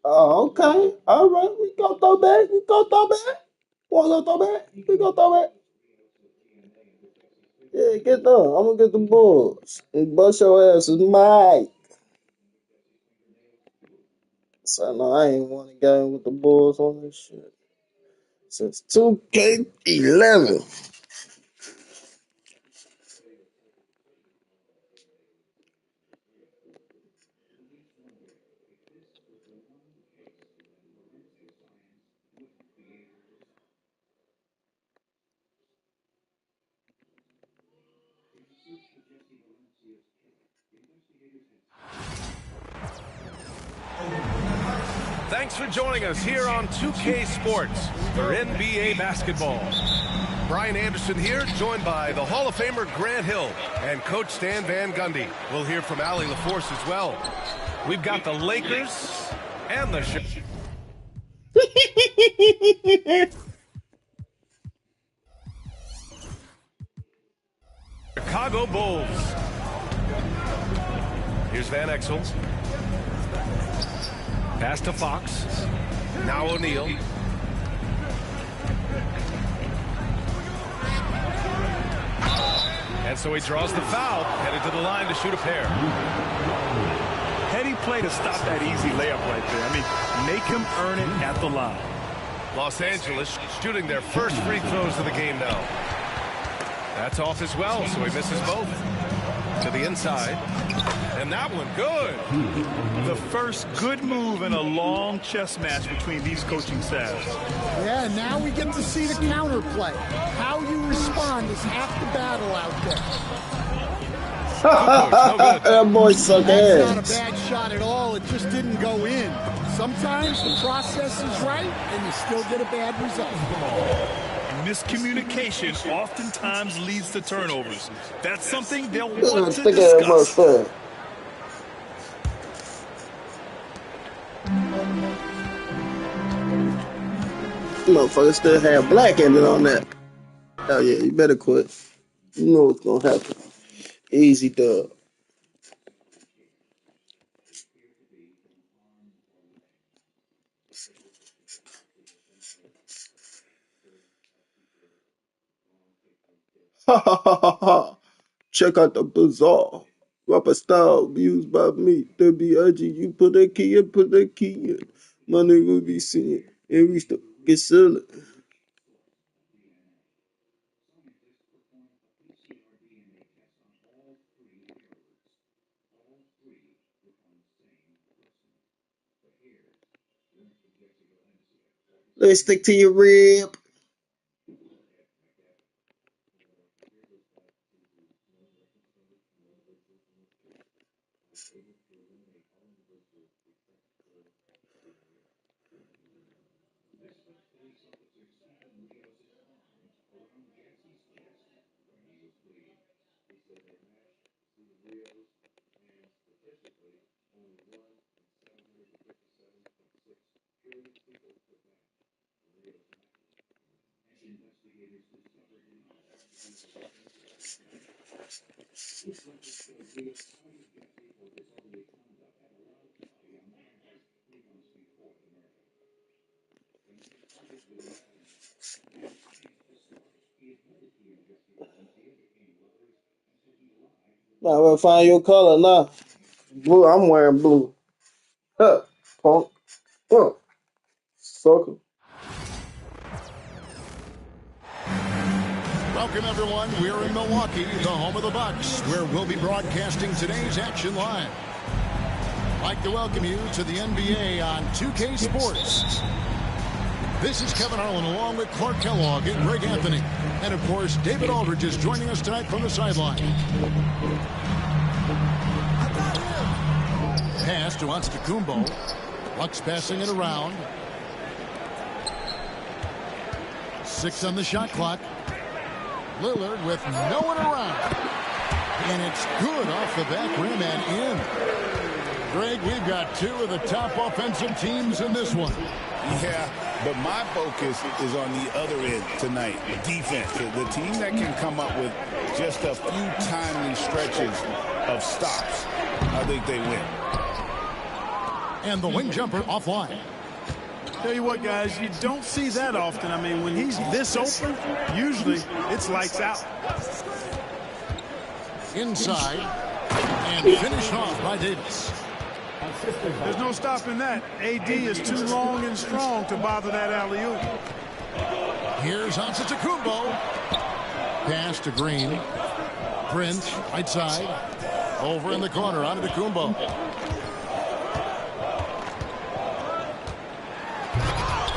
Oh, okay. All right. We gonna throw back. We gonna throw back. Wanna throw back? We gonna throw back. Yeah, get them. I'm gonna get the Bulls. And bust your ass is Mike. So no, I ain't won a game with the Bulls on this shit since 2K11. Thanks for joining us here on 2K Sports for NBA basketball. Brian Anderson here, joined by the Hall of Famer Grant Hill and Coach Stan Van Gundy. We'll hear from Allie LaForce as well. We've got the Lakers and the Chicago Bulls. Here's Van Exel. Pass to Fox. Now O'Neal. And so he draws the foul, headed to the line to shoot a pair. Heady play to stop that easy layup right there. I mean, make him earn it at the line. Los Angeles shooting their first free throws of the game now. That's off as well, so he misses both. To the inside. And that one good. The first good move in a long chess match between these coaching staffs. Yeah, now we get to see the counterplay. How you respond is half the battle out there. That boy suck That's not a ass. bad shot at all. It just didn't go in. Sometimes the process is right, and you still get a bad result. Miscommunication oftentimes leads to turnovers. That's something they'll This want is to thick ass discuss. motherfucker. Motherfucker still have black in it on that. Oh yeah, you better quit. You know what's gonna happen. Easy dub. Ha ha ha ha ha. Check out the bazaar. Rapper style used by me. WIG, you put a key in, put a key in. My nigga be seeing. And we still get selling. Let's stick to your rib. Now we'll find your color now. Blue, I'm wearing blue. Huh, punk. Huh, sucker. Welcome, everyone. We're in Milwaukee, the home of the Bucks, where we'll be broadcasting today's action live. I'd like to welcome you to the NBA on 2K Sports. This is Kevin Harlan along with Clark Kellogg and Greg Anthony. And, of course, David Aldridge is joining us tonight from the sideline. Pass to Antetokounmpo. Bucks passing it around. 6 on the shot clock. Lillard with no one around. And it's good off the back rim and in. Greg, we've got two of the top offensive teams in this one. Yeah, but my focus is on the other end tonight, defense. The team that can come up with just a few timely stretches of stops, I think they win. And the wing jumper offline. Tell you what, guys, you don't see that often. I mean, when he's this open, usually it's lights out. Inside. And finished off by Davis. There's no stopping that. AD is too long and strong to bother that alley-oop. Here's Antetokounmpo. Pass to Green. Prince, right side. Over in the corner, Antetokounmpo.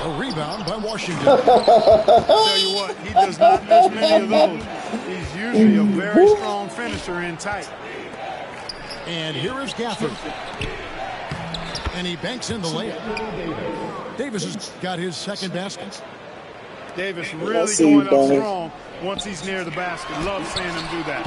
A rebound by Washington. Tell you what, he does not miss many of those. He's usually a very strong finisher in tight. And here is Gafford. And he banks in the layup. Davis has got his second basket. Davis really going up strong once he's near the basket. Love seeing him do that.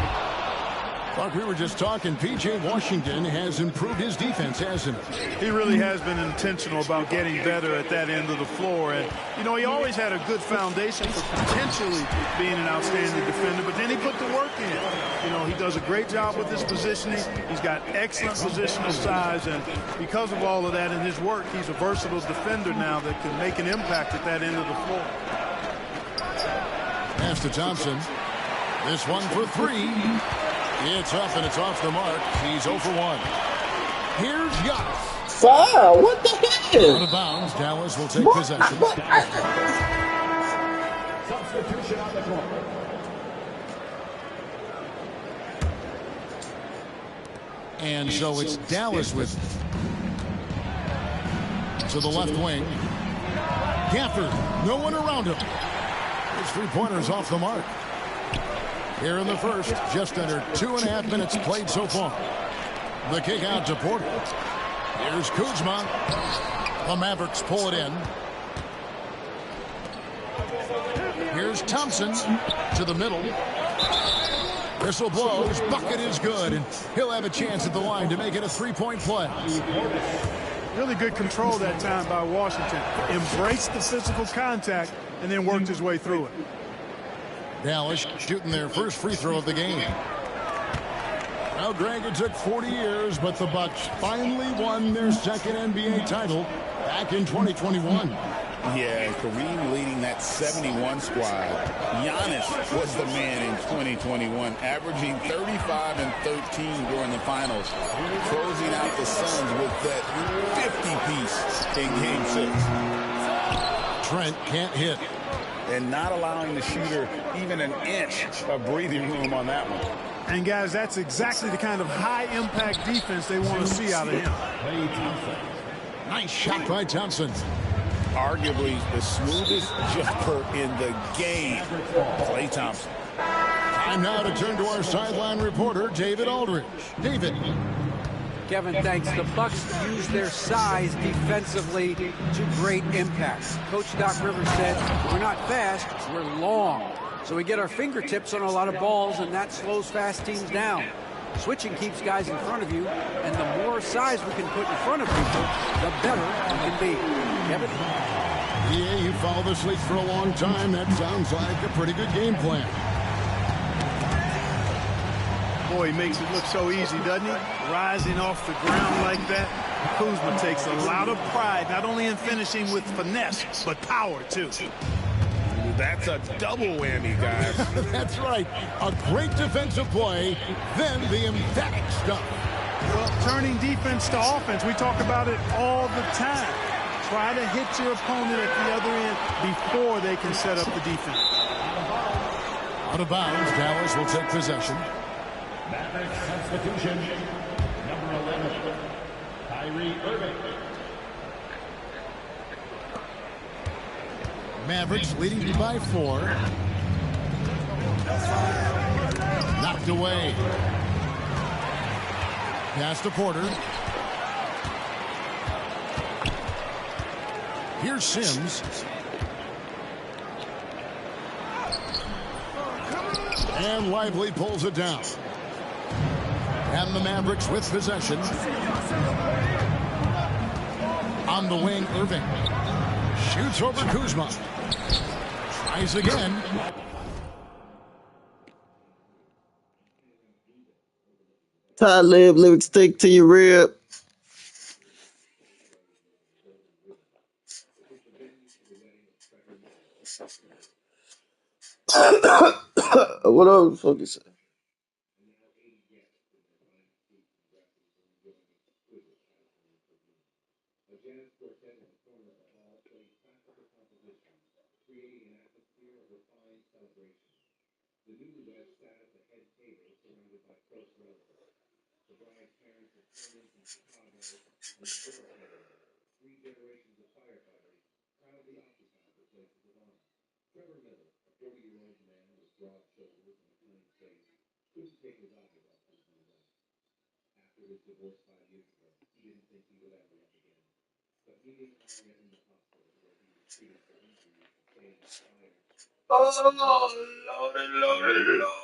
Like we were just talking, P.J. Washington has improved his defense, hasn't he? He really has been intentional about getting better at that end of the floor. And, you know, he always had a good foundation for potentially being an outstanding defender, but then he put the work in. You know, he does a great job with his positioning. He's got excellent positional size, and because of all of that in his work, he's a versatile defender now that can make an impact at that end of the floor. Pass to Thompson. This one for three. It's up and it's off the mark. He's 0 for 1. Here's Giannis. Foul. What the hell? Out of bounds. Dallas will take possession. Substitution on the court. And so it's Dallas with to the left wing. Gafford, no one around him. His three-pointers off the mark. Here in the first, just under 2.5 minutes played so far. The kick out to Porter. Here's Kuzma. The Mavericks pull it in. Here's Thompson to the middle. Whistle blows. Bucket is good, and he'll have a chance at the line to make it a three-point play. Really good control that time by Washington. Embraced the physical contact and then worked his way through it. Dallas shooting their first free throw of the game. Well, Greg, it took 40 years, but the Bucks finally won their second NBA title back in 2021. Yeah, Kareem leading that 71 squad. Giannis was the man in 2021, averaging 35 and 13 during the finals, closing out the Suns with that 50-piece in Game 6. Trent can't hit. And not allowing the shooter even an inch of breathing room on that one. And, guys, that's exactly the kind of high-impact defense they want to see out of him. Nice shot by Thompson. Arguably the smoothest jumper in the game, Klay Thompson. Time now to turn to our sideline reporter, David Aldridge. David. Kevin, thanks. The Bucks use their size defensively to great impact. Coach Doc Rivers said, we're not fast, we're long. So we get our fingertips on a lot of balls, and that slows fast teams down. Switching keeps guys in front of you, and the more size we can put in front of people, the better we can be. Kevin? Yeah, you follow this league for a long time. That sounds like a pretty good game plan. Boy, he makes it look so easy, doesn't he? Rising off the ground like that. Kuzma takes a lot of pride, not only in finishing with finesse, but power, too. That's a double whammy, guys. That's right. A great defensive play, then the emphatic stuff. Well, turning defense to offense, we talk about it all the time. Try to hit your opponent at the other end before they can set up the defense. Out of bounds, Dallas will take possession. Maverick substitution, number 11, Kyrie Irving. Mavericks leading by 4. Knocked away. Pass to Porter. Here's Sims. And Lively pulls it down. And the Mavericks with possession. On the wing, Irving. Shoots over Kuzma. Tries again. Talib, lyrics stick to your rib. Whatever the fuck you say. Oh, Lord, Lord, Lord.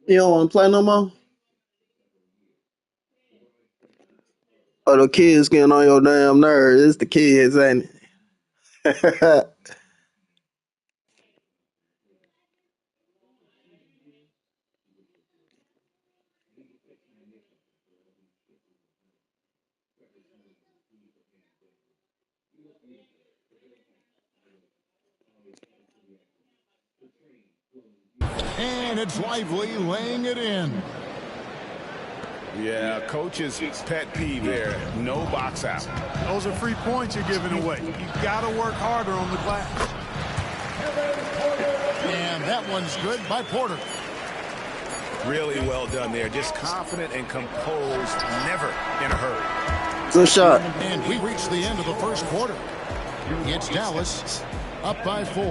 You don't want to play no more? Oh, the kids getting on your damn nerves. It's the kids, ain't it? And it's Lively laying it in. Yeah, coach's pet peeve there. No box out. Those are free points you're giving away. You've got to work harder on the glass. And that one's good by Porter. Really well done there. Just confident and composed, never in a hurry. Good shot. And we reached the end of the first quarter. It's Dallas up by 4.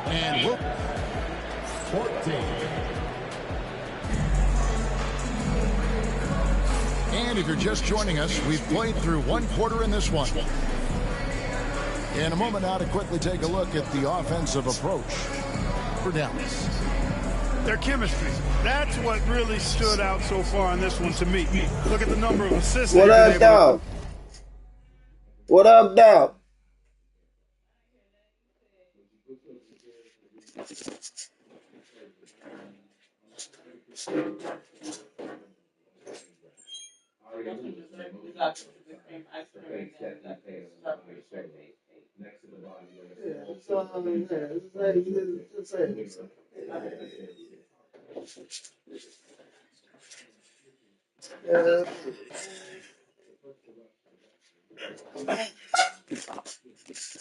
And we'll 14. And if you're just joining us, we've played through one quarter in this one. In a moment now to quickly take a look at the offensive approach for Dallas. Their chemistry. That's what really stood out so far in this one to me. Look at the number of assists. What they've up, been able dog? What up, dog?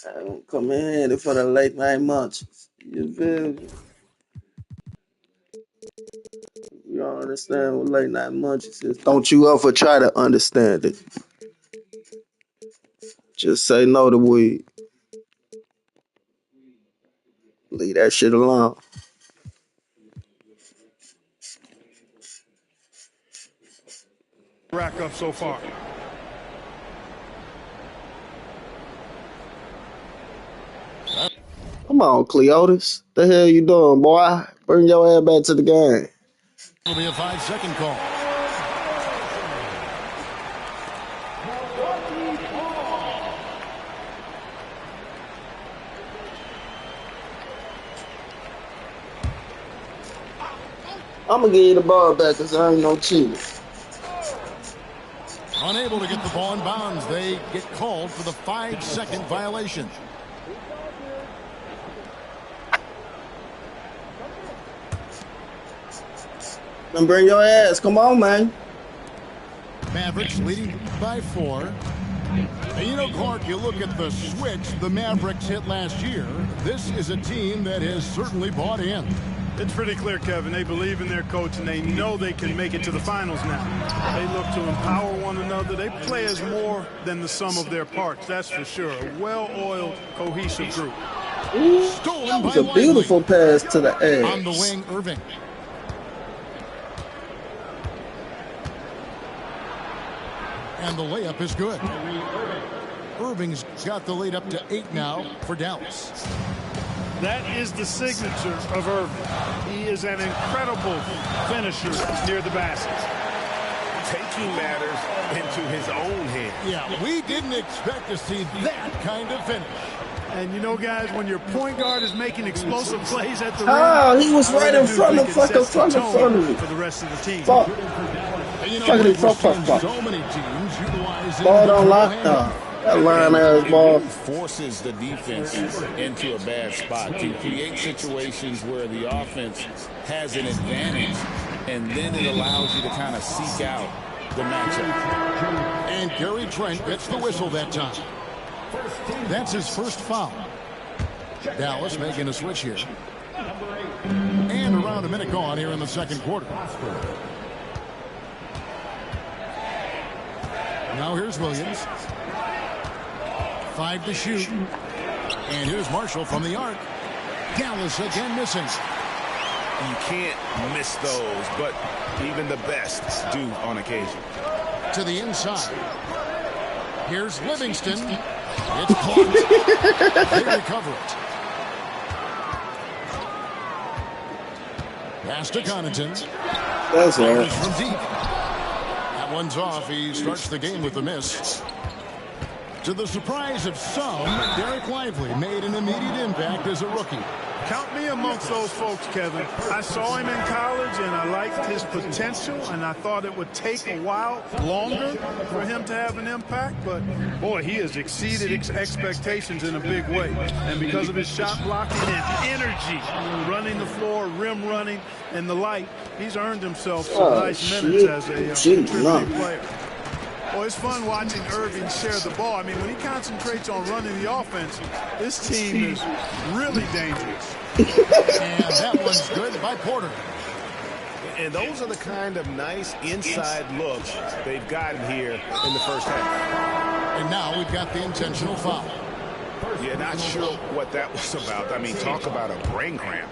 I don't come in here for the late night munchies. You feel me? You don't understand what late night munchies is. Don't you ever try to understand it. Just say no to weed. Leave that shit alone. rack up so far. Come on, Cleotis. The hell you doing, boy? Bring your ass back to the game. It'll be a 5-second call. I'm going to give you the ball back because I ain't no cheater. Unable to get the ball in bounds. They get called for the 5-second violation. Then bring your ass. Come on, man. Mavericks leading by 4. And you know, Clark, you look at the switch the Mavericks hit last year. This is a team that has certainly bought in. It's pretty clear, Kevin. They believe in their coach, and they know they can make it to the finals now. They look to empower one another. They play as more than the sum of their parts, that's for sure. A well-oiled, cohesive group. Stolen It's by a beautiful Lively. pass to the edge. On the wing, Irving. And the layup is good. Irving's got the lead up to 8 now for Dallas. That is the signature of Irving. He is an incredible finisher near the basket. Taking matters into his own hands. Yeah, we didn't expect to see that kind of finish. And you know, guys, when your point guard is making explosive plays at the rim, Oh, he was I right really in do front think of it sets the tone me. for the rest of the team. Fuck. And you know, Fuck. so many teams utilize Ball don't individual lock handles. down. That line ass It ball. really forces the defense into a bad spot to create situations where the offense has an advantage, and then it allows you to kind of seek out the matchup. And Gary Trent gets the whistle that time. That's his first foul. Dallas making a switch here. And around a minute gone here in the second quarter. Now here's Williams. 5 to shoot. And here's Marshall from the arc. Dallas again missing. You can't miss those, but even the best do on occasion. To the inside. Here's Livingston. It's blocked. They recover it. Pass to Connaughton. That's all right. From deep. That one's off. He starts the game with a miss. To the surprise of some, Derek Lively made an immediate impact as a rookie. Count me amongst those folks, Kevin. I saw him in college, and I liked his potential, and I thought it would take a while longer for him to have an impact. But, boy, he has exceeded expectations in a big way. And because of his shot blocking and energy, running the floor, rim running, and the like, he's earned himself some nice minutes as a contributing player. Well, it's fun watching Irving share the ball. I mean, when he concentrates on running the offense, this team is really dangerous. And that one's good by Porter. And those are the kind of nice inside looks they've gotten here in the first half. And now we've got the intentional foul. Yeah, not sure what that was about. I mean, talk about a brain cramp.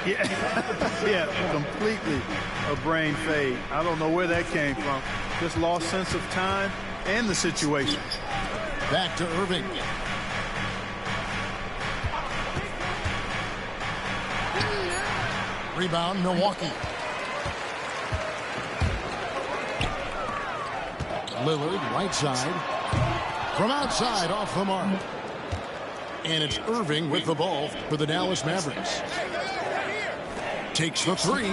Yeah, completely a brain fade. I don't know where that came from. Just lost sense of time and the situation. Back to Irving. Rebound, Milwaukee. Lillard, right side. From outside, off the mark. And it's Irving with the ball for the Dallas Mavericks. Takes the three.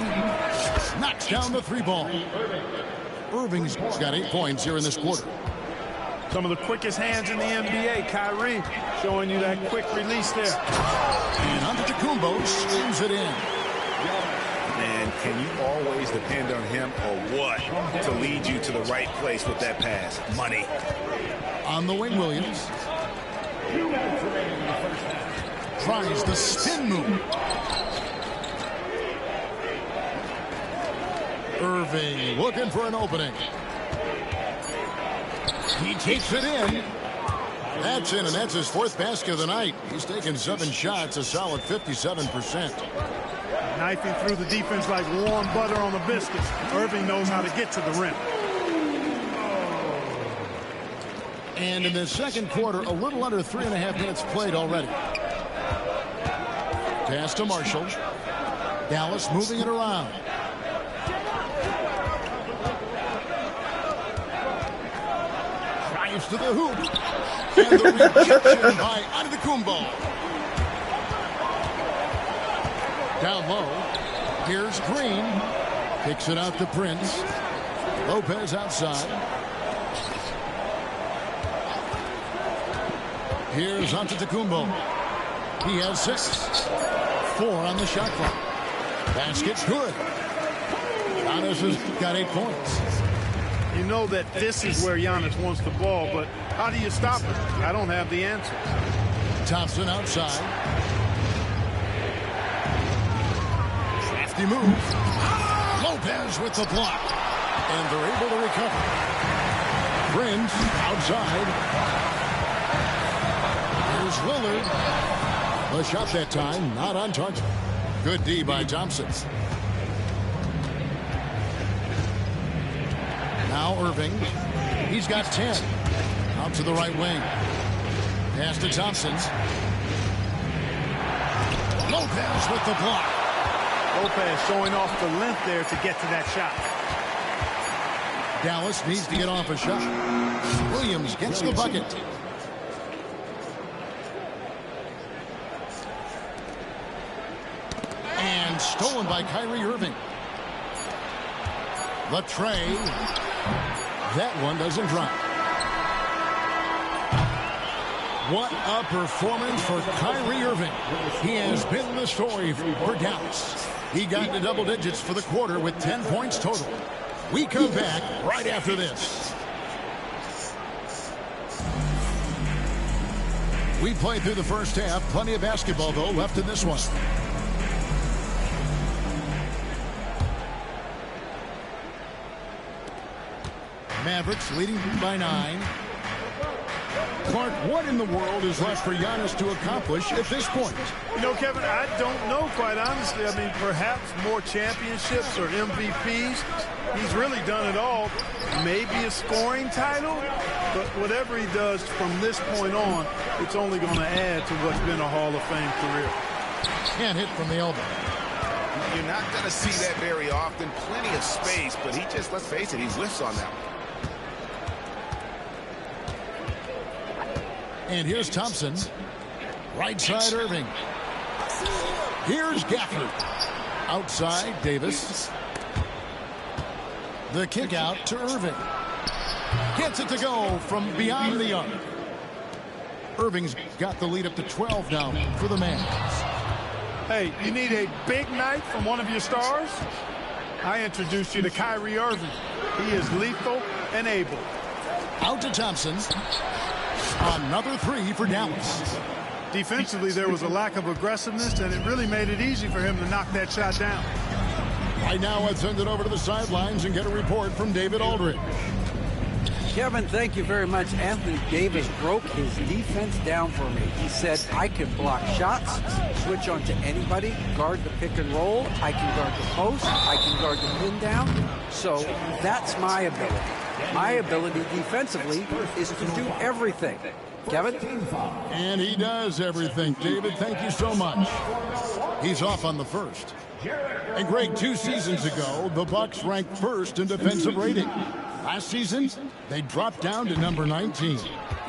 Knocks down the three ball. Irving's got 8 points here in this quarter. Some of the quickest hands in the NBA. Kyrie showing you that quick release there. And Antetokounmpo slams it in. And can you always depend on him or what to lead you to the right place with that pass? Money. On the wing, Williams. Tries the spin move. Irving looking for an opening. He takes it in. That's in, and that's his 4th basket of the night. He's taken 7 shots, a solid 57%. Knifing through the defense like warm butter on a biscuit. Irving knows how to get to the rim. And in the second quarter, a little under 3.5 minutes played already. Pass to Marshall. Dallas moving it around. Drives to the hoop. And the rejection by Antetokounmpo. Down low. Here's Green. Kicks it out to Prince. Lopez outside. Here's Antetokounmpo. He has 6. 4 on the shot clock. Basket's good. Giannis has got 8 points. You know that this is where Giannis wants the ball, but how do you stop it? I don't have the answer. Thompson outside. Crafty move. Lopez with the block. And they're able to recover. Prince outside. Here's Lillard. The shot that time, not on target. Good D by Thompson. Now Irving. He's got 10. Out to the right wing. Pass to Thompson. Lopez with the block. Lopez showing off the length there to get to that shot. Dallas needs to get off a shot. Williams gets the bucket. And stolen by Kyrie Irving. The tray. That one doesn't drop. What a performance for Kyrie Irving. He has been the story for Dallas. He got into double digits for the quarter with 10 points total. We come back right after this. We played through the first half. Plenty of basketball, though, left in this one. Mavericks leading by 9. Clark, what in the world is left for Giannis to accomplish at this point? You know, Kevin, I don't know, quite honestly. I mean, perhaps more championships or MVPs. He's really done it all. Maybe a scoring title, but whatever he does from this point on, it's only going to add to what's been a Hall of Fame career. Can't hit from the elbow. You're not going to see that very often. Plenty of space, but he just, let's face it, he whiffs on that one. And here's Thompson. Right side, Irving. Here's Gafford. Outside, Davis. The kick out to Irving. Gets it to go from beyond the arc. Irving's got the lead up to 12 now for the Mavs. Hey, you need a big night from one of your stars? I introduced you to Kyrie Irving. He is lethal and able. Out to Thompson. Another three for Dallas. Defensively, there was a lack of aggressiveness, and it really made it easy for him to knock that shot down. Right now, let's send it over to the sidelines and get a report from David Aldridge. Kevin, thank you very much. Anthony Davis broke his defense down for me. He said, I can block shots, switch on to anybody, guard the pick and roll, I can guard the post, I can guard the pin down. So that's my ability. My ability defensively is to do everything. Kevin? And he does everything. David, thank you so much. He's off on the first. And Greg, 2 seasons ago, the Bucks ranked first in defensive rating. Last season, they dropped down to number 19.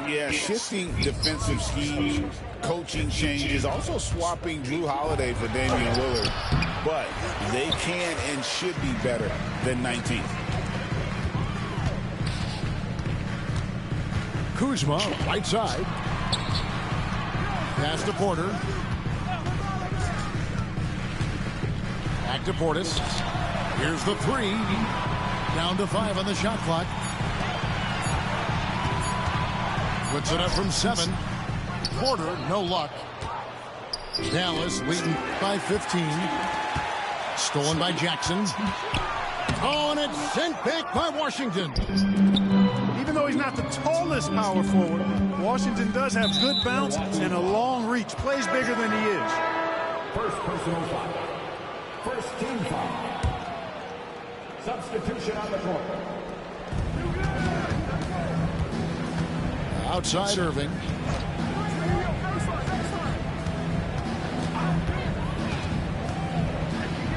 Yeah, shifting defensive schemes, coaching changes, also swapping Drew Holiday for Damian Lillard. But they can and should be better than 19. Kuzma, right side. Pass to Porter. Back to Portis. Here's the three. Down to 5 on the shot clock. Puts it up from 7. Porter, no luck. Dallas leading by 15. Stolen by Jackson. Oh, and it's sent back by Washington. Even though he's not the tallest power forward, Washington does have good bounce and a long reach. Plays bigger than he is. First personal foul. First team foul. Substitution on the court. Outside Irving.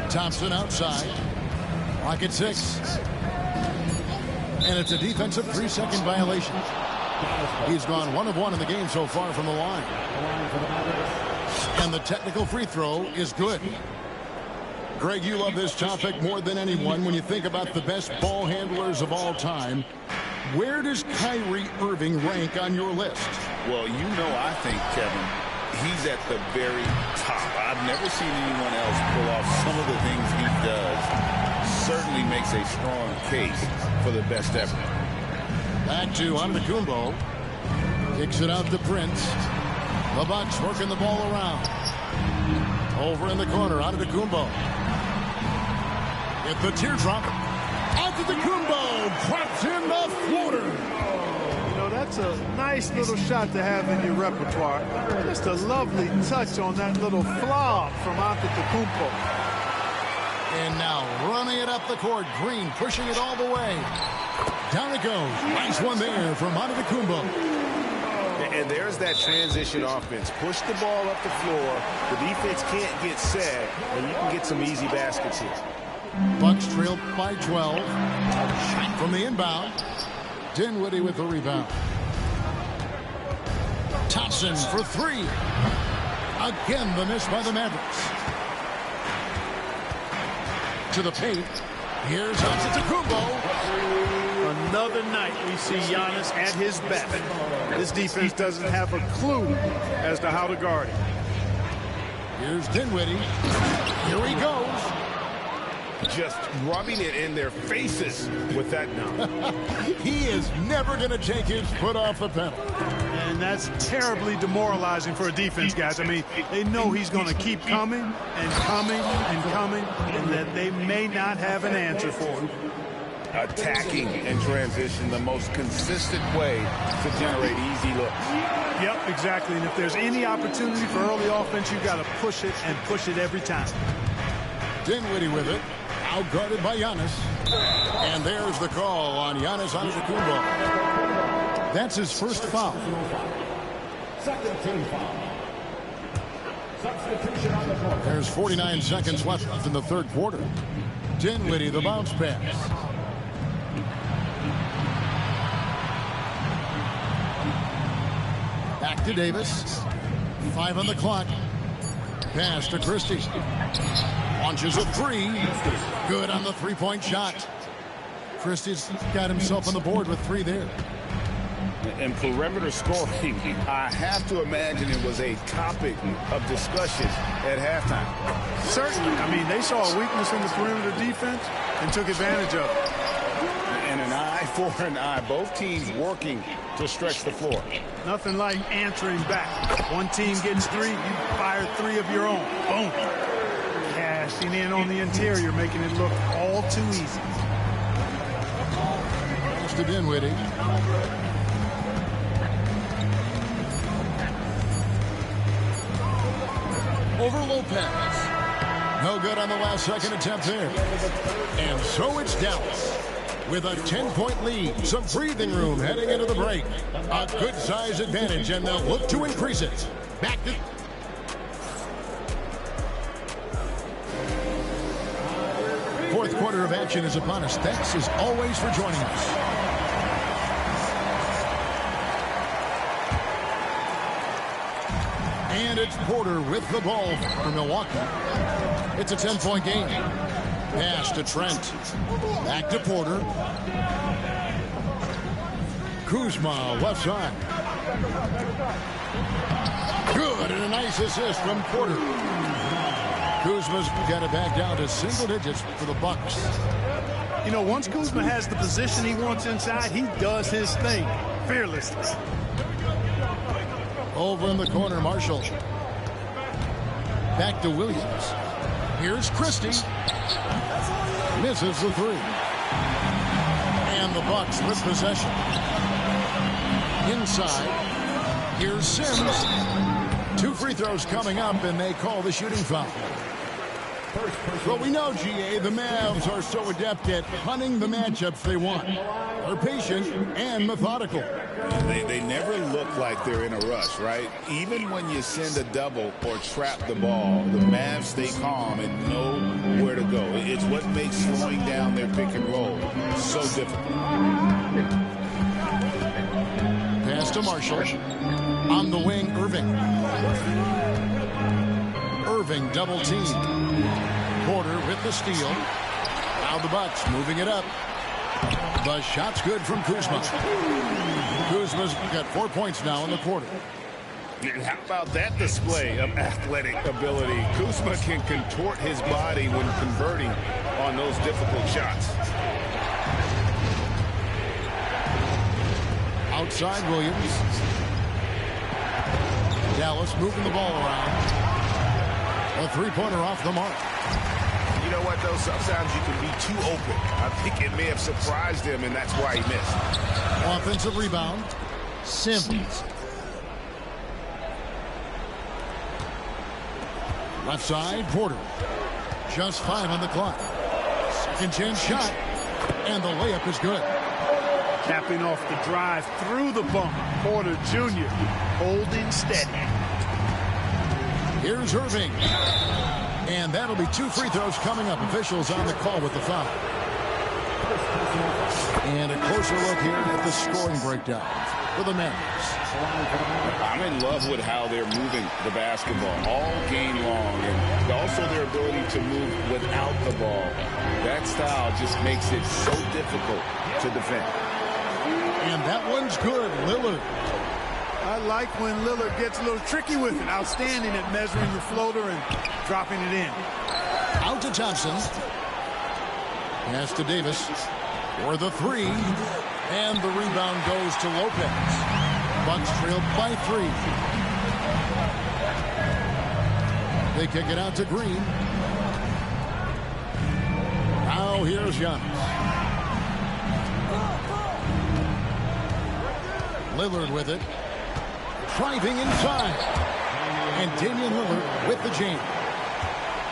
Thompson outside. Clock at 6. And it's a defensive 3-second violation. He's gone 1 of 1 in the game so far from the line. And the technical free throw is good. Greg, you love this topic more than anyone. When you think about the best ball handlers of all time, where does Kyrie Irving rank on your list? Well, you know, I think, Kevin, he's at the very top. I've never seen anyone else pull off some of the things he does. Certainly makes a strong case for the best ever. Back to Antetokounmpo. Kicks it out to Prince. The Bucks working the ball around. Over in the corner, Antetokounmpo. Get the teardrop. Antetokounmpo drops in the floater. You know, that's a nice nice little shot to have in your repertoire. Just a lovely touch on that little flop from Antetokounmpo. And now running it up the court. Green pushing it all the way. Down it goes. Nice one there from Antetokounmpo. And there's that transition offense. Push the ball up the floor. The defense can't get set, and you can get some easy baskets here. Bucks trail by 12. Shot from the inbound. Dinwiddie with the rebound. Thompson for three. Again, the miss by the Mavericks. To the paint. Here's Antetokounmpo. Another night we see Giannis at his best. This defense doesn't have a clue as to how to guard him. Here's Dinwiddie. Here he goes. Just rubbing it in their faces with that dunk. He is never going to take his foot off the pedal. And that's terribly demoralizing for a defense, guys. I mean, they know he's going to keep coming and coming and coming, and that they may not have an answer for him. Attacking in transition, the most consistent way to generate easy looks. Yep, exactly. And if there's any opportunity for early offense, you've got to push it and push it every time. Dinwiddie with it. Outguarded by Giannis. And there's the call on Giannis Antetokounmpo. That's his first foul. Second team foul. Substitution on the court. There's 49 seconds left in the third quarter. Dinwiddie, the bounce pass. Back to Davis. 5 on the clock. Pass to Christie. Launches a three. Good on the three-point shot. Christie's got himself on the board with 3 there. And perimeter scoring, I have to imagine it was a topic of discussion at halftime. Certainly. I mean, they saw a weakness in the perimeter defense and took advantage of it. And an eye for an eye. Both teams working to stretch the floor. Nothing like answering back. One team gets 3, you fire 3 of your own. Boom. Cashing in on the interior, making it look all too easy. Goes to Dinwiddie. Over Lopez. No good on the last second attempt there. And so it's Dallas with a 10-point lead. Some breathing room heading into the break. A good size advantage, and they'll look to increase it. Back to... Fourth quarter of action is upon us. Thanks as always for joining us. And it's Porter with the ball for Milwaukee. It's a 10-point game. Pass to Trent. Back to Porter. Kuzma, left side. Good, and a nice assist from Porter. Kuzma's got it back down to single digits for the Bucks. You know, once Kuzma has the position he wants inside, he does his thing fearlessly. Over in the corner, Marshall. Back to Williams. Here's Christie. Misses the 3. And the Bucks with possession. Inside. Here's Sims. 2 free throws coming up, and they call the shooting foul. Well, we know, GA, the Mavs are so adept at hunting the matchups they want. They're patient and methodical. They never look like they're in a rush, right? Even when you send a double or trap the ball, the Mavs stay calm and know where to go. It's what makes slowing down their pick and roll so difficult. Pass to Marshall. On the wing, Irving. Irving double team. Porter with the steal. Now the Bucks moving it up. The shot's good from Kuzma. Kuzma's got 4 points now in the quarter. And how about that display of athletic ability? Kuzma can contort his body when converting on those difficult shots. Outside Williams. Dallas moving the ball around. A three-pointer off the mark. You know what, though? Sometimes you can be too open. I think it may have surprised him, and that's why he missed. Offensive rebound. Sims. Left side, Porter. Just 5 on the clock. Second chance shot. And the layup is good. Capping off the drive through the bump. Porter Jr. holding steady. Here's Irving. And that'll be 2 free throws coming up. Officials on the call with the foul. And a closer look here at the scoring breakdown for the Mavericks. I'm in love with how they're moving the basketball all game long, and also their ability to move without the ball. That style just makes it so difficult to defend. And that one's good. Lillard. I like when Lillard gets a little tricky with it. Outstanding at measuring the floater and dropping it in. Out to Thompson. Pass to Davis for the 3. And the rebound goes to Lopez. Bucks trailed by 3. They kick it out to Green. Now here's Giannis. Lillard with it. Driving inside. And Damian Lillard with the jam.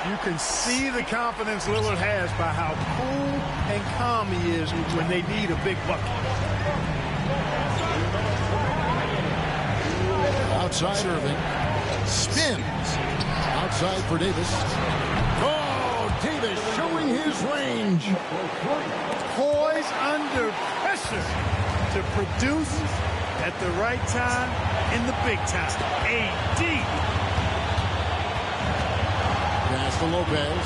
You can see the confidence Lillard has by how cool and calm he is when they need a big bucket. Outside Irving. Spins. Outside for Davis. Oh, Davis showing his range. Poised under pressure to produce at the right time in the big time. AD. Pass to Lopez.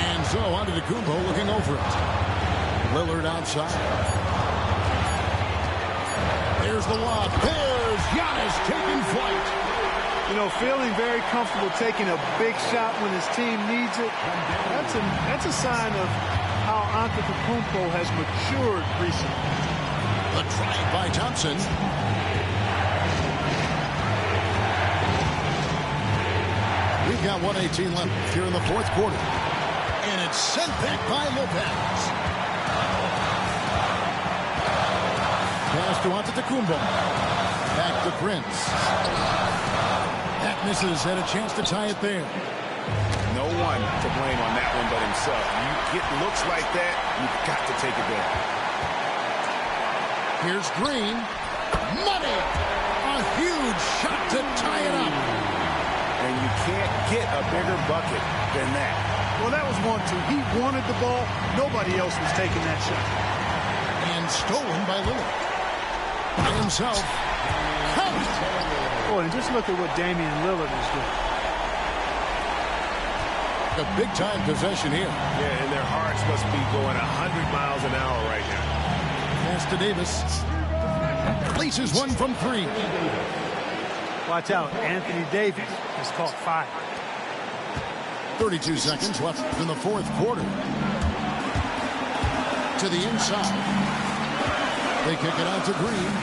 And so onto Antetokounmpo looking over it. Lillard outside. There's the lob. There's Giannis taking flight. You know, feeling very comfortable taking a big shot when his team needs it. That's a sign of how Antetokounmpo has matured recently. The drive by Thompson. We've got 1:18 left here in the fourth quarter. And it's sent back by Lopez. Pass to Antetokounmpo. Back to Prince. That misses. Had a chance to tie it there. No one to blame on that one but himself. You get looks like that, you've got to take it back. Here's Green. Money! A huge shot to tie it up. And you can't get a bigger bucket than that. Well, that was 1-2. He wanted the ball. Nobody else was taking that shot. And stolen by Lillard. By himself. Count! Boy, and just look at what Damian Lillard is doing. A big-time possession here. Yeah, and their hearts must be going 100 miles an hour right now. Pass to Davis. Places one from 3. Watch out. Anthony Davis has caught fire. 32 seconds left in the fourth quarter. To the inside. They kick it out to Green.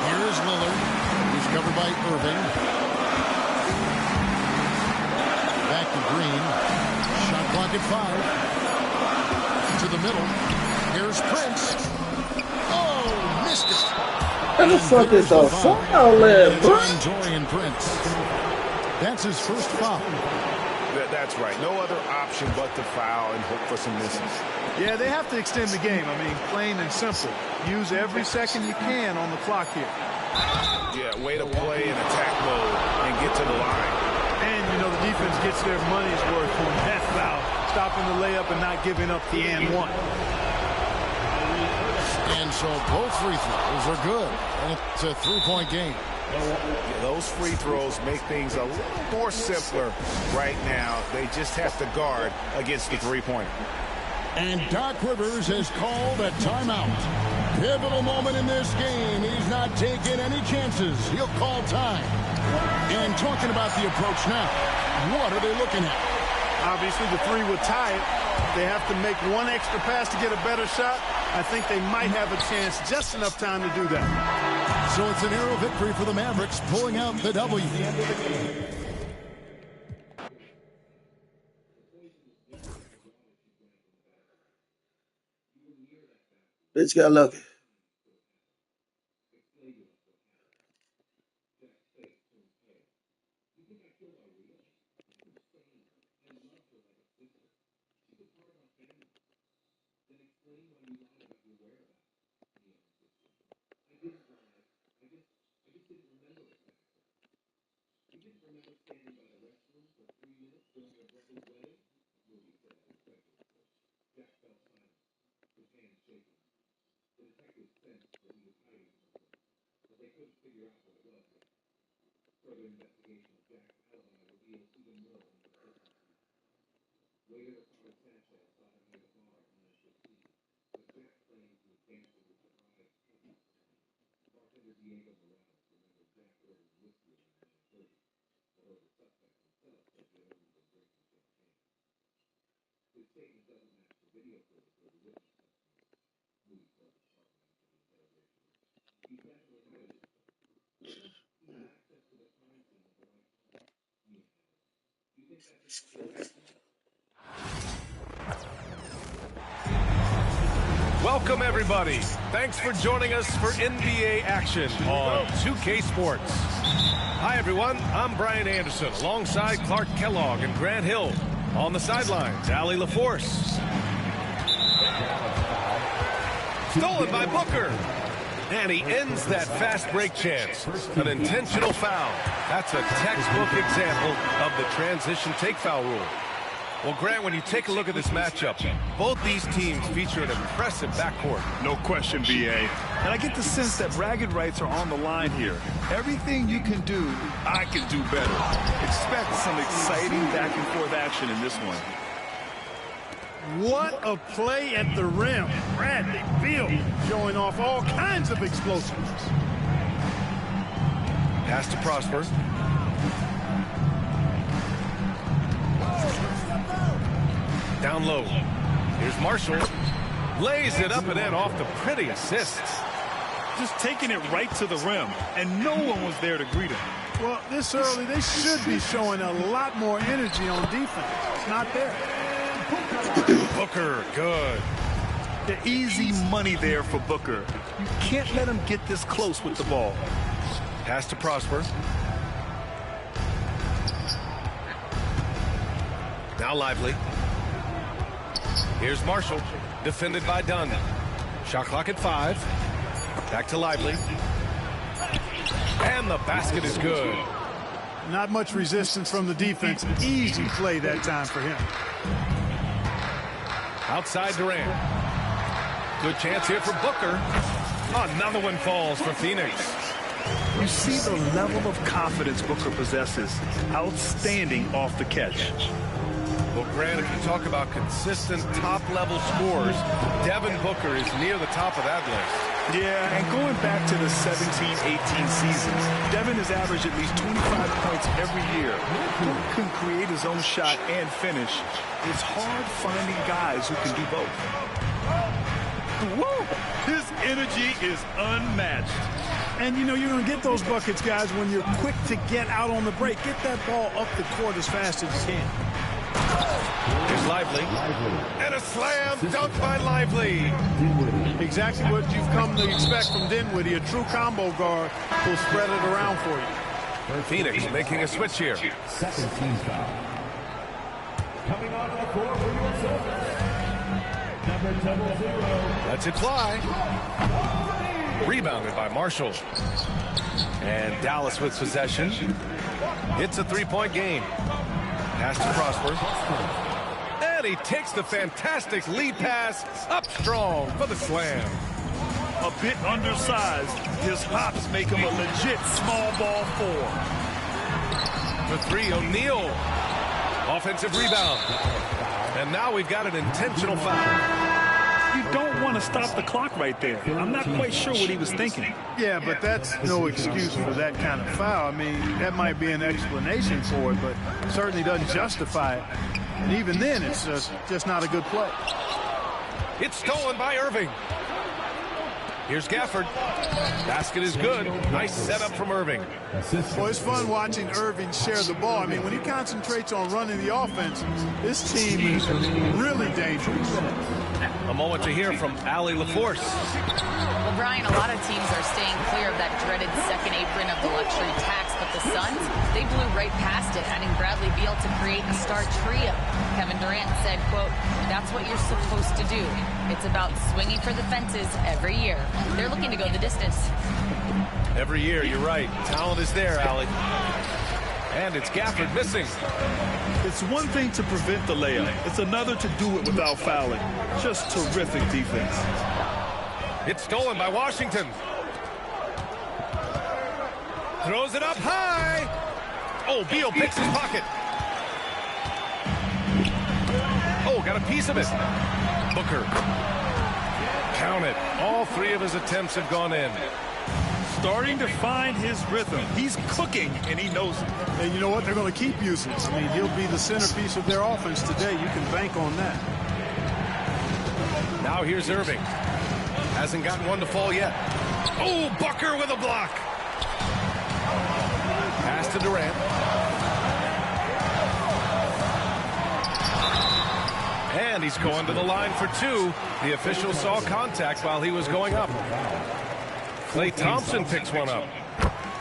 Here's Lillard. He's covered by Irving. Back to Green. Shot clock at 5. To the middle. Here's Prince. Oh, missed it. How the fuck is a foul there, bro? Taurean Prince. That's his first foul. That's right. No other option but to foul and hope for some misses. Yeah, they have to extend the game. I mean, plain and simple. Use every second you can on the clock here. Yeah, way to play in attack mode and get to the line. And, you know, the defense gets their money's worth from that foul. Stopping the layup and not giving up the and one. And so both free throws are good. And it's a 3-point game. Yeah, those free throws make things a little more simpler right now. They just have to guard against the three-pointer. And Doc Rivers has called a timeout. Pivotal moment in this game. He's not taking any chances. He'll call time. And talking about the approach now, what are they looking at? Obviously, the 3 would tie it. They have to make one extra pass to get a better shot. I think they might have a chance, just enough time to do that. So it's a narrow victory for the Mavericks, pulling out the W. They just got lucky. Welcome, everybody. Thanks for joining us for NBA action on 2K Sports. Hi, everyone. I'm Brian Anderson, alongside Clark Kellogg and Grant Hill. On the sidelines, Allie LaForce. Stolen by Booker. And he ends that fast break chance. An intentional foul. That's a textbook example of the transition take foul rule. Well, Grant, when you take a look at this matchup, both these teams feature an impressive backcourt. No question, B.A. And I get the sense that bragging rights are on the line here. Everything you can do, I can do better. Expect some exciting back-and-forth action in this one. What a play at the rim. Bradley Beal showing off all kinds of explosiveness. Pass to Prosper. Down low. Here's Marshall. Lays it up and in off the pretty assist. Just taking it right to the rim, and no one was there to greet him. Well, this early, they should be showing a lot more energy on defense. It's not there. Booker, good. The easy money there for Booker. You can't let him get this close with the ball. Pass to Prosper. Now Lively. Here's Marshall, defended by Dunn. Shot clock at 5. Back to Lively. And the basket is good. Not much resistance from the defense. Easy play that time for him. Outside Durant. Good chance here for Booker. Another one falls for Phoenix. You see the level of confidence Booker possesses. Outstanding off the catch. Well, Grant, if you talk about consistent top-level scores, Devin Booker is near the top of that list. Yeah, and going back to the 17-18 season, Devin has averaged at least 25 points every year. Booker can create his own shot and finish. It's hard finding guys who can do both. Woo! His energy is unmatched. And, you know, you're going to get those buckets, guys, when you're quick to get out on the break. Get that ball up the court as fast as you can. Here's Lively. And a slam dunk by Lively. Exactly what you've come to expect from Dinwiddie. A true combo guard who'll spread it around for you. Phoenix making a switch here. Second team foul. Coming on the court for your number 00. Lets it fly. Rebounded by Marshall. And Dallas with possession. It's a three-point game. Pass to Prosper. And he takes the fantastic lead pass up strong for the slam. A bit undersized, his hops make him a legit small ball 4. The three, O'Neal. Offensive rebound. And now we've got an intentional foul. You don't want to stop the clock right there. I'm not quite sure what he was thinking. Yeah, but that's no excuse for that kind of foul. I mean, that might be an explanation for it, but certainly doesn't justify it. And even then, it's just not a good play. It's stolen by Irving. Here's Gafford. Basket is good. Nice setup from Irving. Well, it's fun watching Irving share the ball. I mean, when he concentrates on running the offense, this team is really dangerous. A moment to hear from Allie LaForce. Well, Brian, a lot of teams are staying clear of that dreaded second apron of the luxury tax, but the Suns, they blew right past it, adding Bradley Beal to create a star trio. Kevin Durant said, quote, "That's what you're supposed to do. It's about swinging for the fences every year." They're looking to go the distance. Every year, you're right. Talent is there, Allie. And it's Gafford missing. It's one thing to prevent the layup. It's another to do it without fouling. Just terrific defense. It's stolen by Washington. Throws it up high. Oh, Beal picks his pocket. Oh, got a piece of it. Booker. Count it. All three of his attempts have gone in. Starting to find his rhythm. He's cooking, and he knows it. And you know what? They're going to keep using it. I mean, he'll be the centerpiece of their offense today. You can bank on that. Now here's Irving. Hasn't gotten one to fall yet. Oh, Booker with a block. Pass to Durant. And he's going to the line for two. The official saw contact while he was going up. Klay Thompson picks one up.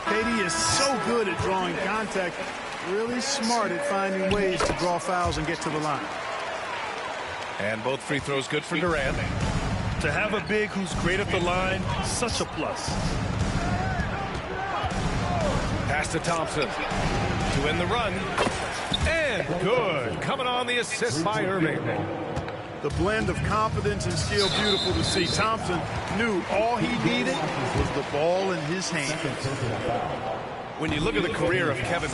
KD is so good at drawing contact, really smart at finding ways to draw fouls and get to the line. And both free throws good for Durant. To have a big who's great at the line, such a plus. Pass to Thompson to end the run. And good. Coming on the assist by Irving. The blend of confidence and skill, beautiful to see. Thompson knew all he needed was the ball in his hand. When you look at the career of Kevin.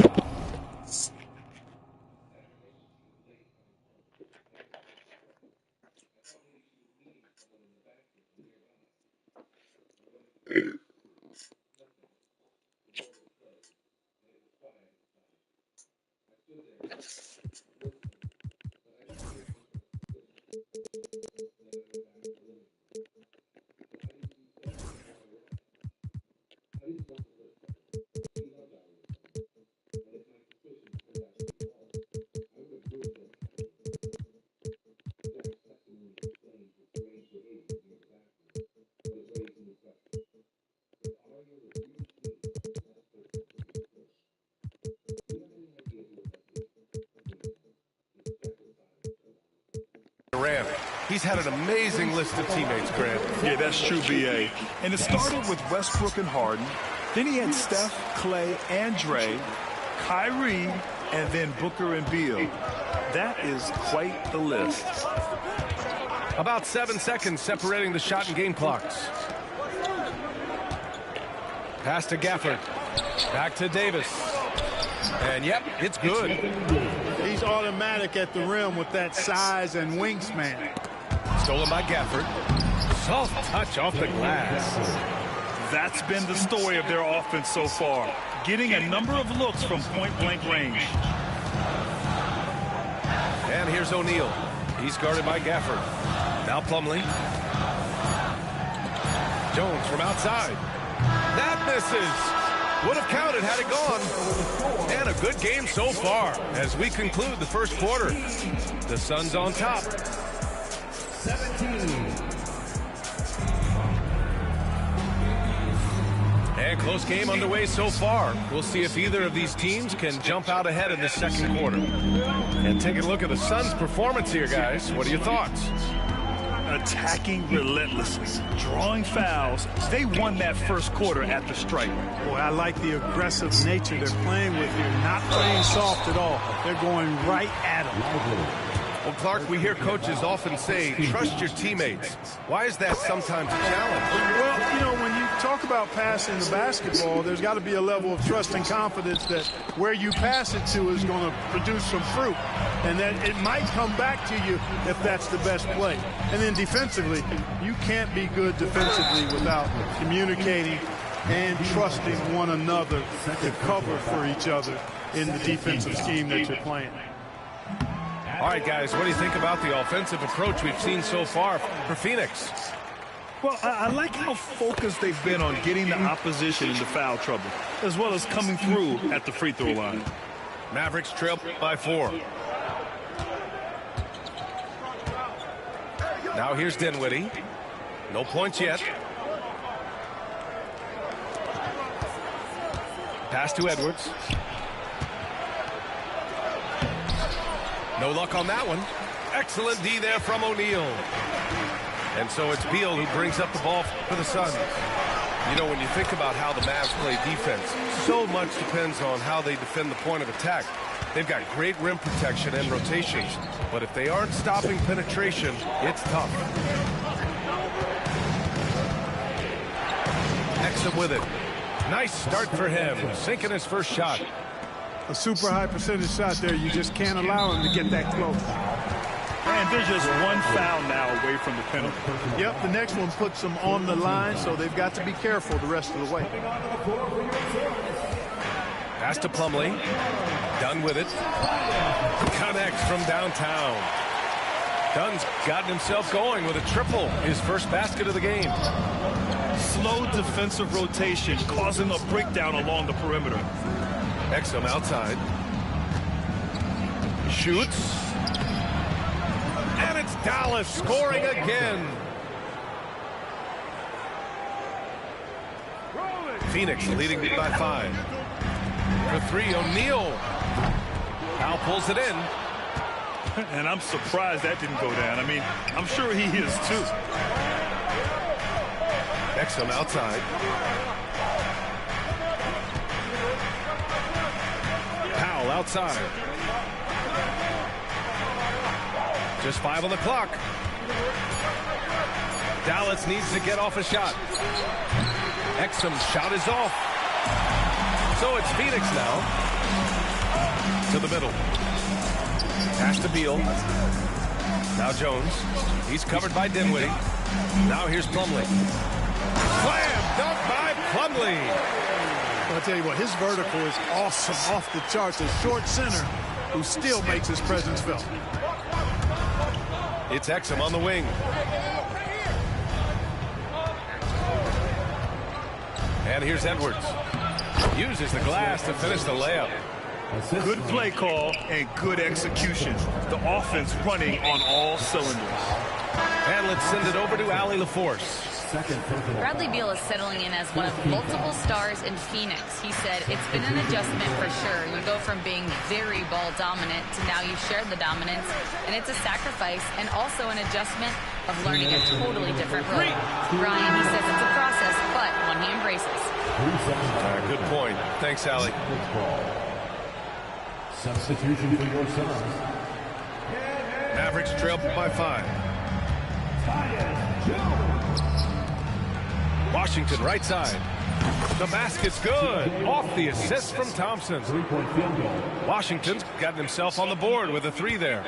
Durant. He's had an amazing list of teammates, Grant. Yeah, that's true, B.A. And it started with Westbrook and Harden. Then he had Steph, Klay, and Dre, Kyrie, and then Booker and Beal. That is quite the list. About 7 seconds separating the shot and game clocks. Pass to Gafford. Back to Davis. And yep, it's good. He's automatic at the rim with that size and wingspan. Stolen by Gafford. Soft touch off the glass. That's been the story of their offense so far. Getting a number of looks from point-blank range. And here's O'Neal. He's guarded by Gafford. Now Plumlee. Jones from outside. That misses. Would have counted had it gone. And a good game so far as we conclude the first quarter. The Suns on top. 17. And close game underway so far. We'll see if either of these teams can jump out ahead in the second quarter. And take a look at the Suns' performance here, guys. What are your thoughts? Attacking relentlessly, drawing fouls. They won that first quarter at the stripe. Boy, I like the aggressive nature they're playing with here. Not playing soft at all. They're going right at them. Well, Clark, we hear coaches often say, trust your teammates. Why is that sometimes a challenge? Well, you know, when you talk about passing the basketball, there's got to be a level of trust and confidence that where you pass it to is going to produce some fruit. And that it might come back to you if that's the best play. And then defensively, you can't be good defensively without communicating and trusting one another to cover for each other in the defensive scheme that you're playing. All right, guys, what do you think about the offensive approach we've seen so far for Phoenix? Well, I like how focused they've been on getting the opposition into foul trouble, as well as coming through at the free throw line. Mavericks trail by 4. Now here's Dinwiddie. No points yet. Pass to Edwards. No luck on that one. Excellent D there from O'Neal. And so it's Beal who brings up the ball for the Suns. You know, when you think about how the Mavs play defense, so much depends on how they defend the point of attack. They've got great rim protection and rotations, but if they aren't stopping penetration, it's tough. Exum with it. Nice start for him, sinking his first shot. A super high percentage shot there. You just can't allow him to get that close. And they're just one foul now away from the penalty. Yep, the next one puts them on the line, so they've got to be careful the rest of the way. Pass to Plumlee. Dunn with it. Connects from downtown. Dunn's gotten himself going with a triple, his first basket of the game. Slow defensive rotation causing a breakdown along the perimeter. Exum outside. Shoots. And it's Dallas scoring again. Phoenix leading by 5. For 3, O'Neal. Al pulls it in. And I'm surprised that didn't go down. I mean, I'm sure he is too. Exum outside. Powell outside. Just 5 on the clock. Dallas needs to get off a shot. Exum's shot is off. So it's Phoenix now. To the middle. Pass to Beal. Now Jones. He's covered by Dinwiddie. Now here's Plumlee. Slam dunk by Plumlee. I'll tell you what, his vertical is awesome, off the charts. A short center who still makes his presence felt. It's Exum on the wing. And here's Edwards. Uses the glass to finish the layup. Good play call and good execution. The offense running on all cylinders. And let's send it over to Allie LaForce. Bradley Beal is settling in as one of multiple stars in Phoenix. He said, it's been an adjustment for sure. You go from being very ball dominant to now you share the dominance. And it's a sacrifice and also an adjustment of learning a totally different role. Brian, he says it's a process, but one he embraces. Good point. Thanks, Allie. Substitution for your Suns. Mavericks trail by 5. Washington right side. The basket's good. Off the assist from Thompson. Washington's gotten himself on the board with a 3 there.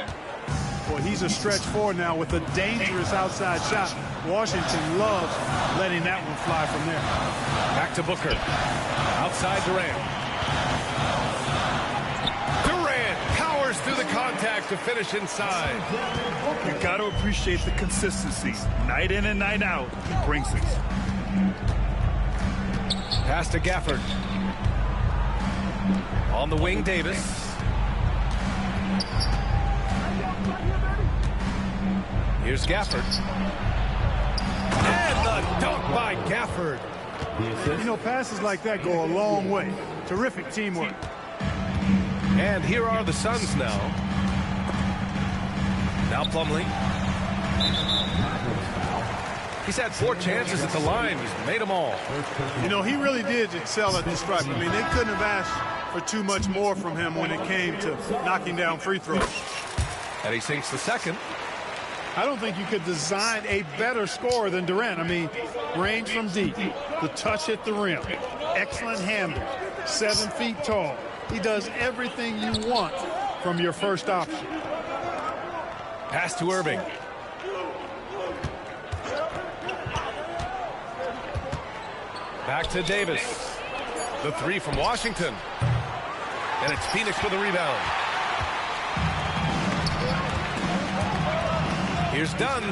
Boy, he's a stretch 4 now with a dangerous outside shot. Washington loves letting that one fly from there. Back to Booker. Outside Durant. Durant powers through the contact to finish inside. You got to appreciate the consistency. Night in and night out, he brings it. Pass to Gafford. On the wing, Davis. Here's Gafford. And the dunk by Gafford. You know, passes like that go a long way. Terrific teamwork. And here are the Suns now. Now Plumlee. He's had 4 chances at the line. He's made them all. You know, he really did excel at the stripe. I mean, they couldn't have asked for too much more from him when it came to knocking down free throws. And he sinks the second. I don't think you could design a better scorer than Durant. I mean, range from deep, the touch at the rim, excellent handle, 7 feet tall. He does everything you want from your first option. Pass to Irving. Back to Davis. The 3 from Washington. And it's Phoenix with a rebound. Here's Dunn.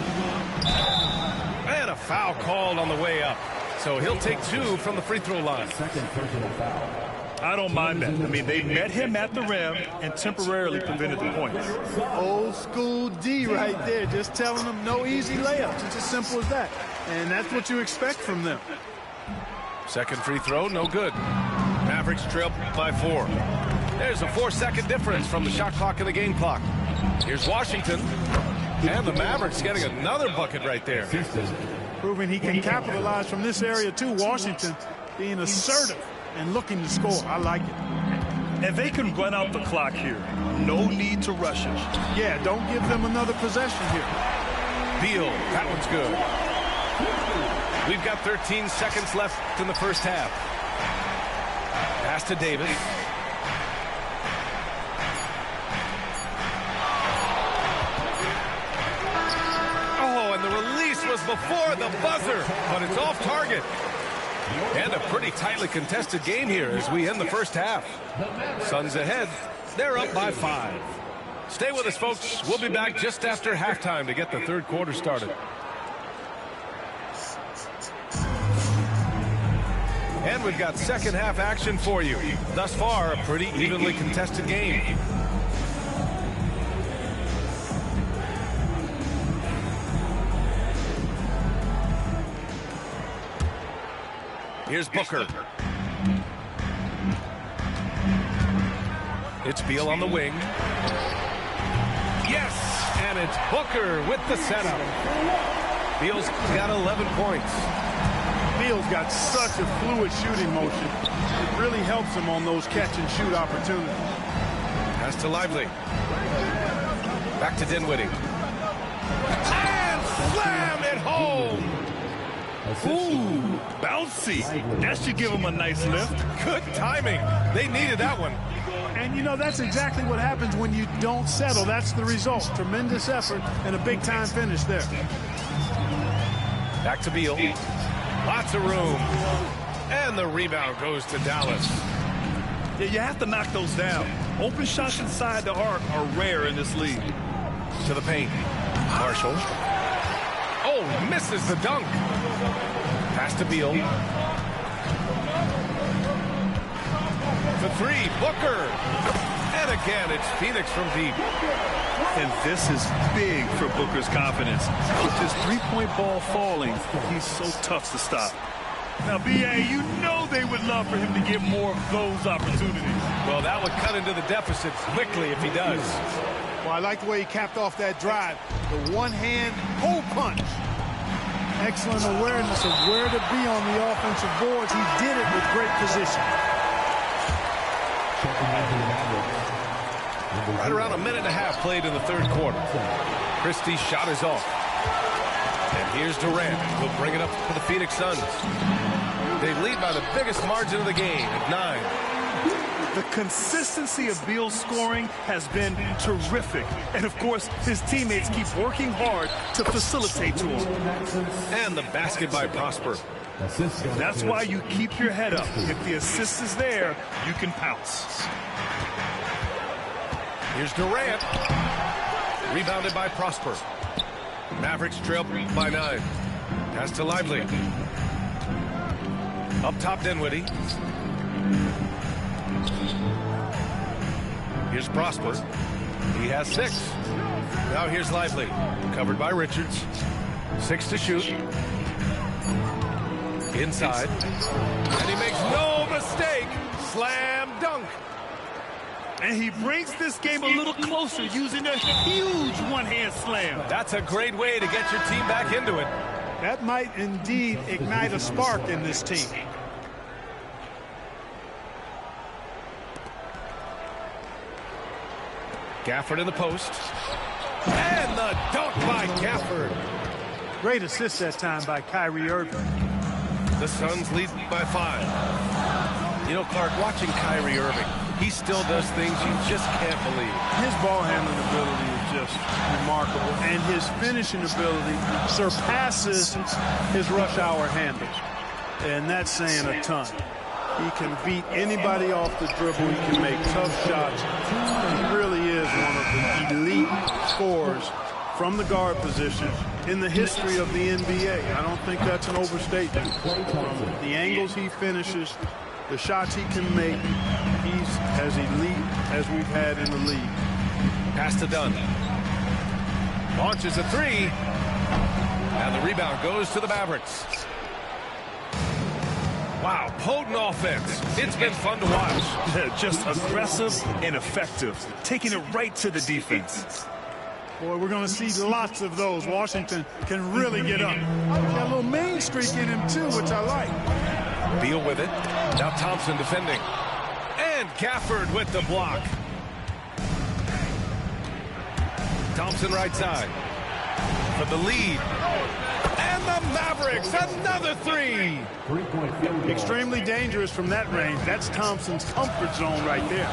And a foul called on the way up. So he'll take 2 from the free throw line. Second personal foul. I don't mind that. I mean, they met him at the rim and temporarily prevented the points. Old school D right there, just telling them no easy layups. It's as simple as that. And that's what you expect from them. Second free throw, no good. Mavericks trail by 4. There's a 4-second difference from the shot clock and the game clock. Here's Washington. And the Mavericks getting another bucket right there. Proving he can capitalize from this area too. Washington being assertive and looking to score. I like it. And they can run out the clock here. No need to rush it. Yeah, don't give them another possession here. Beal, that one's good. We've got 13 seconds left in the first half. Pass to Davis. Oh, and the release was before the buzzer, but it's off target. And a pretty tightly contested game here as we end the first half. Suns ahead. They're up by 5. Stay with us, folks. We'll be back just after halftime to get the third quarter started. And we've got second half action for you. Thus far, a pretty evenly contested game. Here's Booker. It's Beal on the wing. Yes! And it's Booker with the setup. Beal's got 11 points. Beal's got such a fluid shooting motion. It really helps him on those catch-and-shoot opportunities. Pass to Lively. Back to Dinwiddie. And slammed it home! Ooh, bouncy. That should give him a nice lift. Good timing. They needed that one. And, you know, that's exactly what happens when you don't settle. That's the result. Tremendous effort and a big-time finish there. Back to Beal. Lots of room. And the rebound goes to Dallas. Yeah, you have to knock those down. Open shots inside the arc are rare in this league. To the paint. Marshall. Oh, misses the dunk. Pass to Beal. For 3, Booker. And again, it's Phoenix from deep. And this is big for Booker's confidence. With his three-point ball falling, he's so tough to stop. Now, B.A., you know they would love for him to get more of those opportunities. Well, that would cut into the deficit quickly if he does. Well, I like the way he capped off that drive. The one-hand hole punch. Excellent awareness of where to be on the offensive boards. He did it with great position. Right around a minute and a half played in the third quarter. Christie's shot is off. And here's Durant. He'll bring it up for the Phoenix Suns. They lead by the biggest margin of the game at 9. The consistency of Beal's scoring has been terrific. And, of course, his teammates keep working hard to facilitate to him. And the basket by Prosper. That's why you keep your head up. If the assist is there, you can pounce. Here's Durant. Rebounded by Prosper. Mavericks trail by 9. Pass to Lively. Up top, Dinwiddie. Here's Prosper. He has 6. Now here's Lively. Covered by Richards. 6 to shoot. Inside. And he makes no mistake. Slam dunk. And he brings this game a little closer using a huge one-hand slam. That's a great way to get your team back into it. That might indeed ignite a spark in this team. Gafford in the post. And the dunk by Gafford. Great assist that time by Kyrie Irving. The Suns lead by 5. You know, Clark, watching Kyrie Irving, he still does things you just can't believe. His ball handling ability is just remarkable, and his finishing ability surpasses his rush hour handles. And that's saying a ton. He can beat anybody off the dribble. He can make tough shots. He really is one of the elite scorers from the guard position in the history of the NBA. I don't think that's an overstatement. From the angles he finishes, the shots he can make, he's as elite as we've had in the league. Pass to Dunn. Launches a three. And the rebound goes to the Mavericks. Wow, potent offense. It's been fun to watch. Just aggressive and effective, taking it right to the defense. Boy, we're going to see lots of those. Washington can really get up. He's got a little main streak in him, too, which I like. Beal with it. Now Thompson defending. And Gafford with the block. Thompson right side. For the lead. And the Mavericks, another three. Extremely dangerous from that range. That's Thompson's comfort zone right there.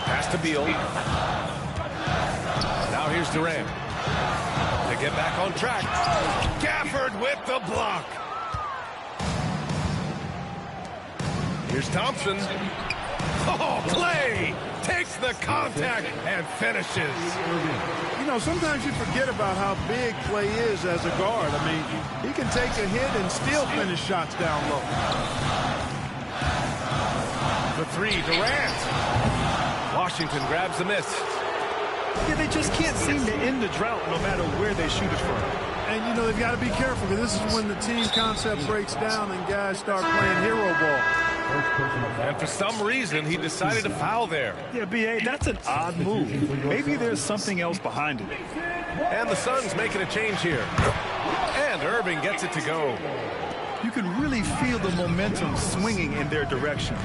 Pass to Beal. Now here's Durant. To get back on track. Gafford with the block. Here's Thompson. Oh, Clay takes the contact and finishes. You know, sometimes you forget about how big Clay is as a guard. I mean, he can take a hit and still finish shots down low. The three, Durant. Washington grabs the miss. Yeah, they just can't seem to end the drought no matter where they shoot it from. And, you know, they've got to be careful because this is when the team concept breaks down and guys start playing hero ball. And for some reason, he decided to foul there. Yeah, B.A., that's an odd move. Maybe there's something else behind it. And the Suns making a change here. And Irving gets it to go. You can really feel the momentum swinging in their direction.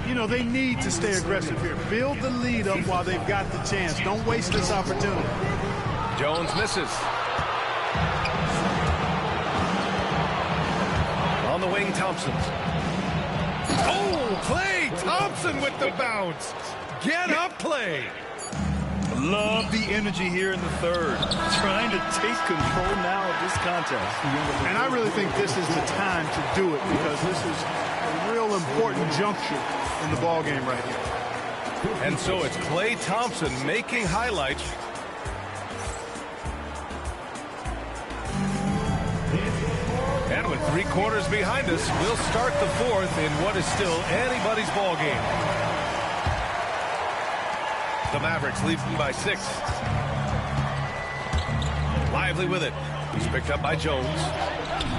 You know, they need to stay aggressive here. Build the lead up while they've got the chance. Don't waste this opportunity. Jones misses. On the wing, Thompson. Oh, Clay Thompson with the bounce. Get up, Clay. Love the energy here in the third. Trying to take control now of this contest. And I really think this is the time to do it because this is a real important juncture in the ball game right here. And so it's Clay Thompson making highlights. And with 3 quarters behind us, we'll start the fourth in what is still anybody's ball game. The Mavericks lead by 6. Lively with it. He's picked up by Jones.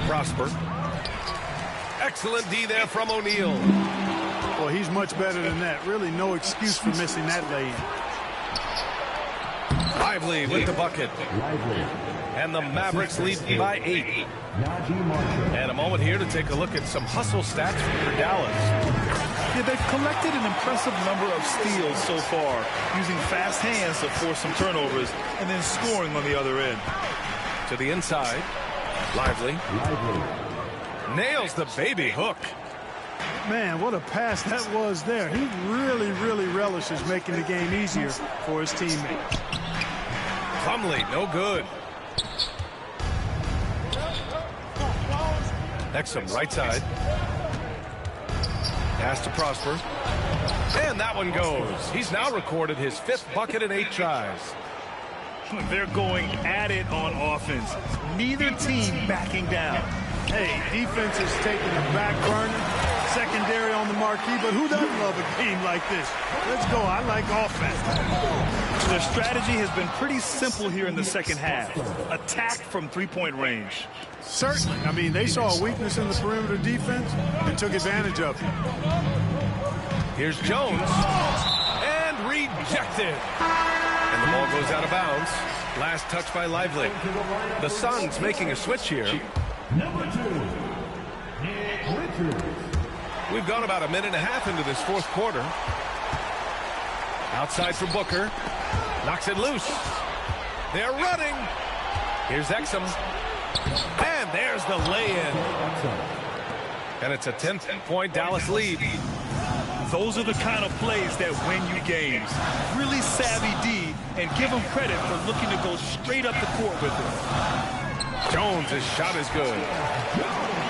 Prosper. Excellent D there from O'Neal. Well, he's much better than that. Really no excuse for missing that lay-in. Lively with the bucket. And the Mavericks lead by 8. And a moment here to take a look at some hustle stats for Dallas. Yeah, they've collected an impressive number of steals so far, using fast hands to force some turnovers and then scoring on the other end. To the inside. Lively. Nails the baby hook. Man, what a pass that was there. He really, really relishes making the game easier for his teammates. Plumlee, no good. Exum, right side. Pass to Prosper. And that one goes. He's now recorded his 5th bucket in 8 tries. They're going at it on offense. Neither team backing down. Hey, defense is taking the back burner. Secondary on the marquee, but who doesn't love a game like this? Let's go. I like offense. Their strategy has been pretty simple here in the second half. Attack from 3-point range. Certainly. I mean, they saw a weakness in the perimeter defense and took advantage of it. Here's Jones. And rejected. And the ball goes out of bounds. Last touch by Lively. The Suns making a switch here. We've gone about a minute and a half into this 4th quarter. Outside for Booker. Knocks it loose. They're running. Here's Exum. And there's the lay-in. And it's a 10-point Dallas lead. Those are the kind of plays that win you games. Really savvy D, and give him credit for looking to go straight up the court with it. Jones' shot is good.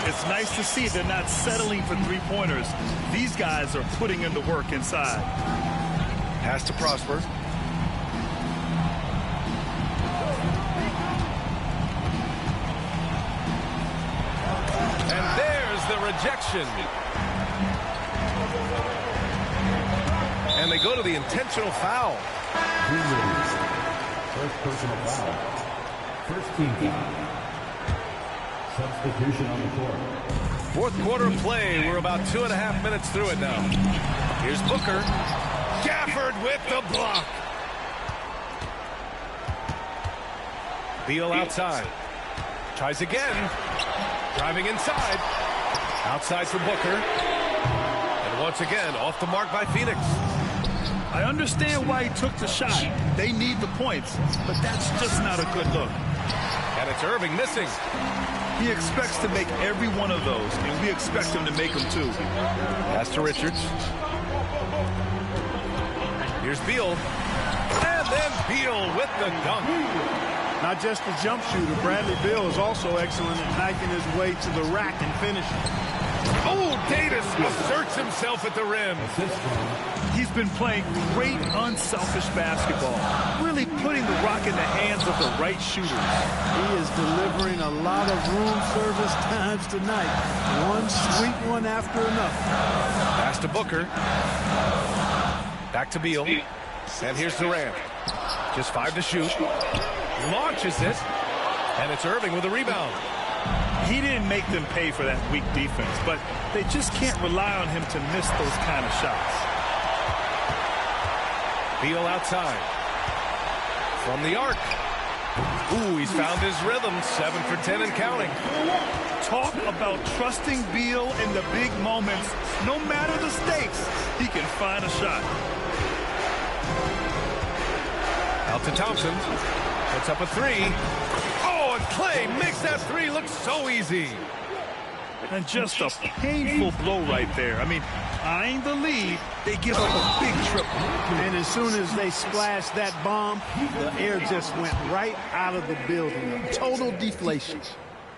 It's nice to see they're not settling for 3-pointers. These guys are putting in the work inside. Pass to Prosper. ejection. And they go to the intentional foul. First personal foul. First team foul. Substitution on the court. Fourth quarter play. We're about 2.5 minutes through it now. Here's Booker. Gafford with the block. Beal outside. Tries again. Driving inside. Outside for Booker. And once again, off the mark by Phoenix. I understand why he took the shot. They need the points, but that's just not a good look. And it's Irving missing. He expects to make every one of those, and we expect him to make them too. Pass to Richards. Here's Beal. And then Beal with the dunk. Not just a jump shooter, Bradley Beal is also excellent at knifing his way to the rack and finishing. Oh, Davis asserts himself at the rim. He's been playing great unselfish basketball, really putting the rock in the hands of the right shooters. He is delivering a lot of room service times tonight. One sweet one after another. Pass to Booker. Back to Beal. And here's Durant. Just 5 to shoot. Launches it. And it's Irving with a rebound. He didn't make them pay for that weak defense, but they just can't rely on him to miss those kind of shots. Beal outside. From the arc. Ooh, he's found his rhythm. 7 for 10 and counting. Talk about trusting Beal in the big moments. No matter the stakes, he can find a shot. Out to Thompson. Puts up a 3. Oh, and Clay makes that 3 look so easy. And just a painful blow right there. I mean, eyeing the lead, they give up a big triple. And as soon as they splashed that bomb, the air just went right out of the building. A total deflation.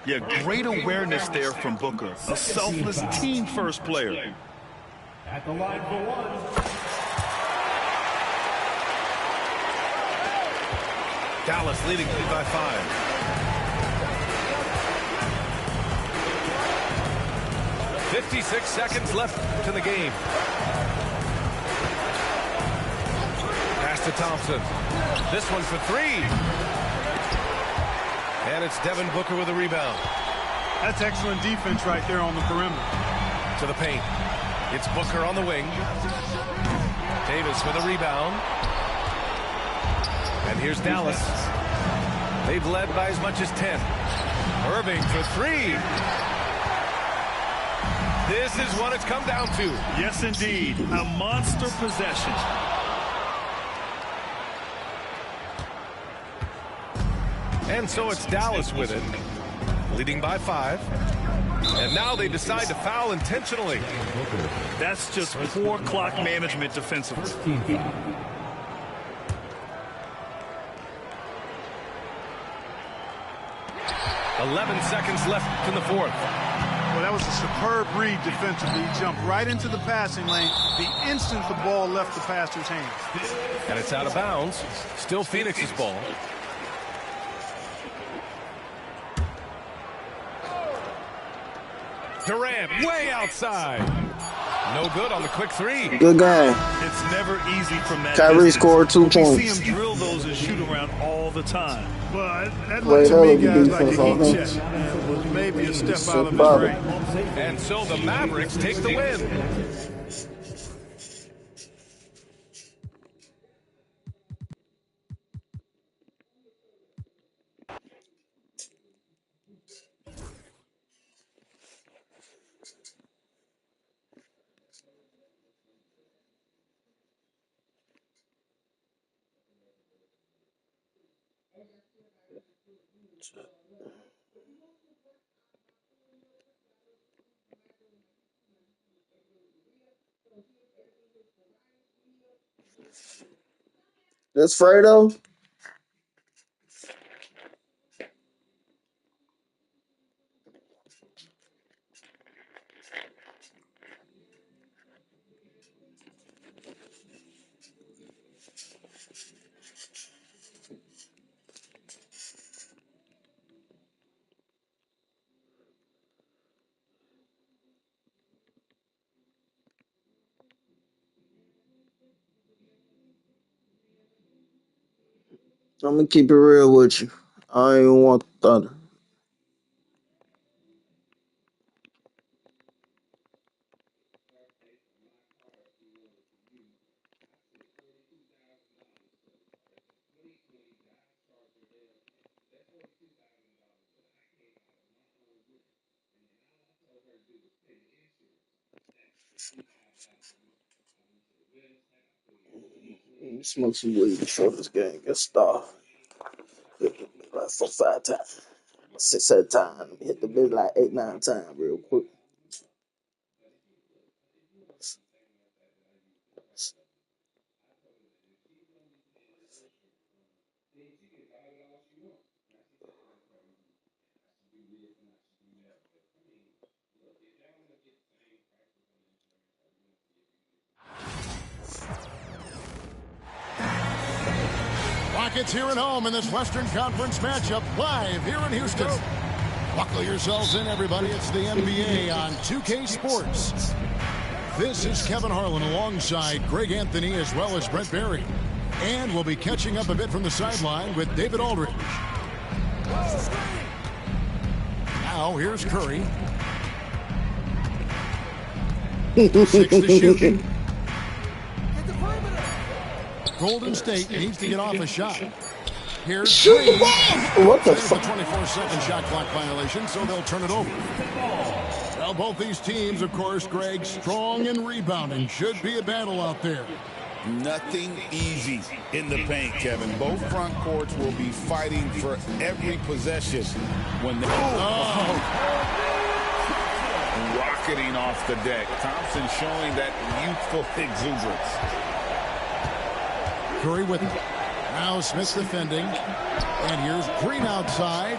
Yeah, great awareness there from Booker. A selfless team-first player. At the line for one. Dallas leading by 5. 56 seconds left to the game. Pass to Thompson. This one for 3. And it's Devin Booker with a rebound. That's excellent defense right there on the perimeter. To the paint. It's Booker on the wing. Davis with a rebound. And here's Dallas. They've led by as much as 10. Irving for 3. This is what it's come down to. Yes, indeed. A monster possession. And so it's Dallas with it, leading by 5. And now they decide to foul intentionally. That's just poor clock management defensively. 11 seconds left in the 4th. Well, that was a superb read defensively. He jumped right into the passing lane the instant the ball left the passer's hands. And it's out of bounds. Still Phoenix's ball. Durant way outside. No good on the quick 3. Good game. It's never easy from that Kyrie distance. scored 2 We see points. him drill those and shoot around all the time. But that Wait, looked to me, that guys, was like a defense heat offense. check. It was maybe a step out of his Bobby. range. And so the Mavericks take the win. That's Fredo. I'm gonna keep it real with you. I ain't want thunder. Smoke some weed before this game gets started. Like 4-5 times. 6 at a time. Hit the bit like 8-9 times real quick. Rockets here at home in this Western Conference matchup, live here in Houston. Buckle yourselves in, everybody. It's the NBA on 2K Sports. This is Kevin Harlan alongside Greg Anthony as well as Brent Barry. And we'll be catching up a bit from the sideline with David Aldridge. Now, here's Curry. 6 to shoot. Golden State needs to get off a shot. Here's Green. What the fuck? 24-second shot clock violation, so they'll turn it over. Well, both these teams, of course, Greg, strong in rebounding. Should be a battle out there. Nothing easy in the paint, Kevin. Both front courts will be fighting for every possession when they... Rocketing off the deck. Thompson showing that youthful exuberance. Curry with it. Now Smith defending. And here's Green outside.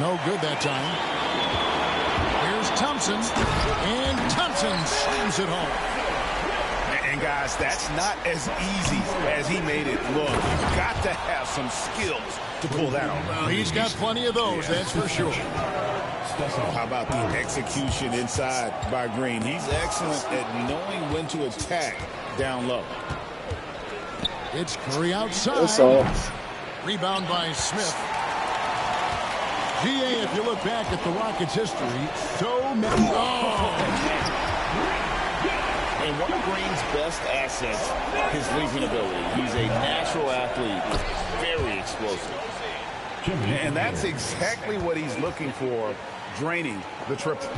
No good that time. Here's Thompson. And Thompson slams it home. And guys, that's not as easy as he made it look. You've got to have some skills to pull that off. Well, he's got plenty of those, that's for sure. How about the execution inside by Green? He's excellent at knowing when to attack down low. It's Curry outside. That's all. Rebound by Smith. GA, if you look back at the Rockets' history, so many. And one of Green's best assets, his leaping ability. He's a natural athlete, very explosive. And that's exactly what he's looking for, draining the triple.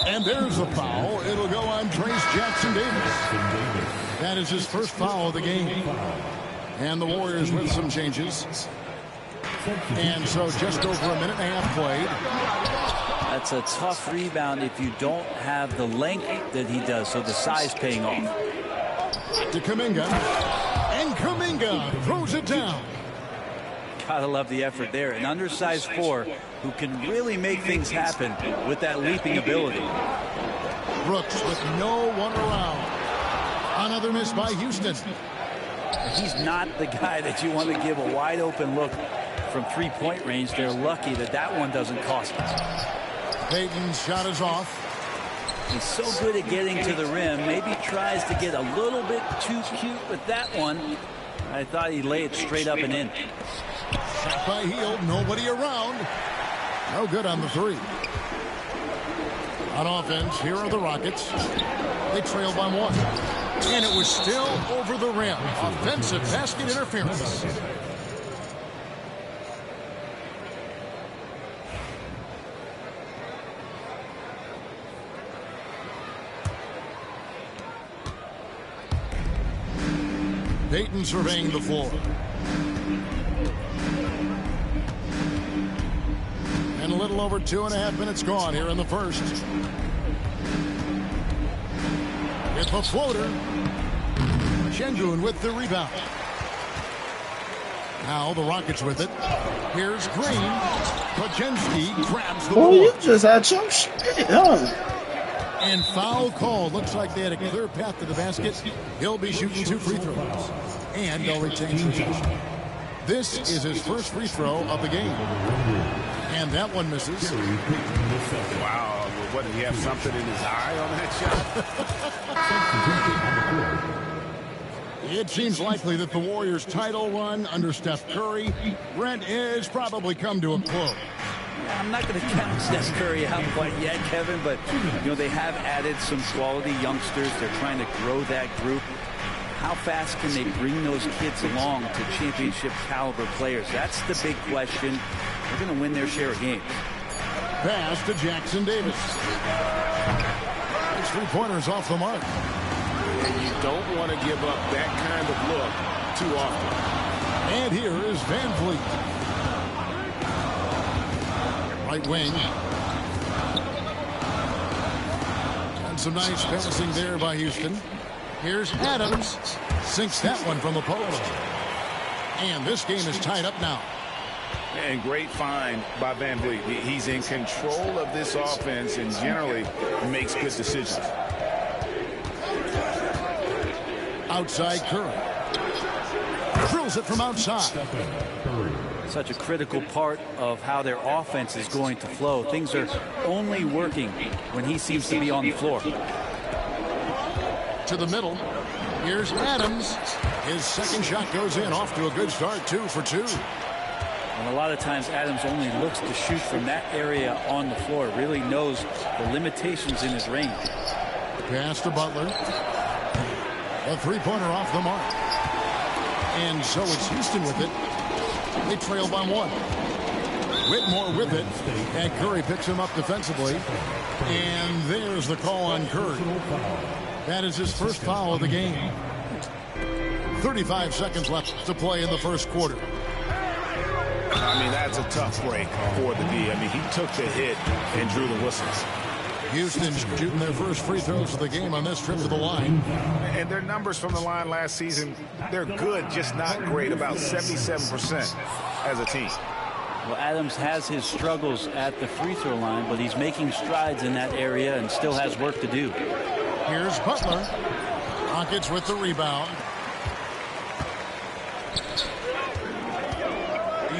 And there's a foul. It'll go on Trace Jackson-Davis. That is his first foul of the game. And the Warriors with some changes. And so just over a minute and a half played. That's a tough rebound if you don't have the length that he does, so the size paying off. To Kuminga. And Kuminga throws it down. Gotta love the effort there. An undersized 4 who can really make things happen with that leaping ability. Brooks with no one around. Another miss by Houston. He's not the guy that you want to give a wide open look from three-point range. They're lucky that that one doesn't cost them. Payton's shot is off. He's so good at getting to the rim. Maybe tries to get a little bit too cute with that one. I thought he'd lay it straight up and in. Shot by Hield, nobody around. No good on the 3. On offense, here are the Rockets. They trail by 1. And it was still over the rim. Offensive basket interference. Payton surveying the floor. And a little over 2.5 minutes gone here in the first. With the floater. Şengün with the rebound. Now the Rockets with it. Here's Green. Podziemski grabs the ball. You just had some shit, huh? And foul call. Looks like they had a clear path to the basket. He'll be shooting 2 free throws. And they'll retain possession. This is his first free throw of the game. And that one misses. Wow. What, did he have something in his eye on that shot? It seems likely that the Warriors' title run under Steph Curry, Brent, is probably come to a close. I'm not going to count Steph Curry out quite yet, Kevin, but they have added some quality youngsters. They're trying to grow that group. How fast can they bring those kids along to championship caliber players? That's the big question. They're going to win their share of games. Pass to Jackson Davis. His three-pointers off the mark. And you don't want to give up that kind of look too often. And here is Van Vliet. Right wing. And some nice passing there by Houston. Here's Adams. Sinks that one from the post. And this game is tied up now. And great find by Van Vliet. He's in control of this offense and generally makes good decisions. Outside Curry. Drills it from outside. Such a critical part of how their offense is going to flow. Things are only working when he seems to be on the floor. To the middle. Here's Adams. His second shot goes in. Off to a good start. 2 for 2. And a lot of times Adams only looks to shoot from that area on the floor. Really knows the limitations in his range. Pass to Butler. A three-pointer off the mark. And so it's Houston with it. They trail by 1. Whitmore with it. And Curry picks him up defensively. And there's the call on Curry. That is his first foul of the game. 35 seconds left to play in the first quarter. I mean, that's a tough break for the D. I mean, he took the hit and drew the whistles. Houston shooting their first free throws of the game on this trip to the line. And their numbers from the line last season, they're good, just not great, about 77% as a team. Well, Adams has his struggles at the free throw line, but he's making strides in that area and still has work to do. Here's Butler. Rockets with the rebound.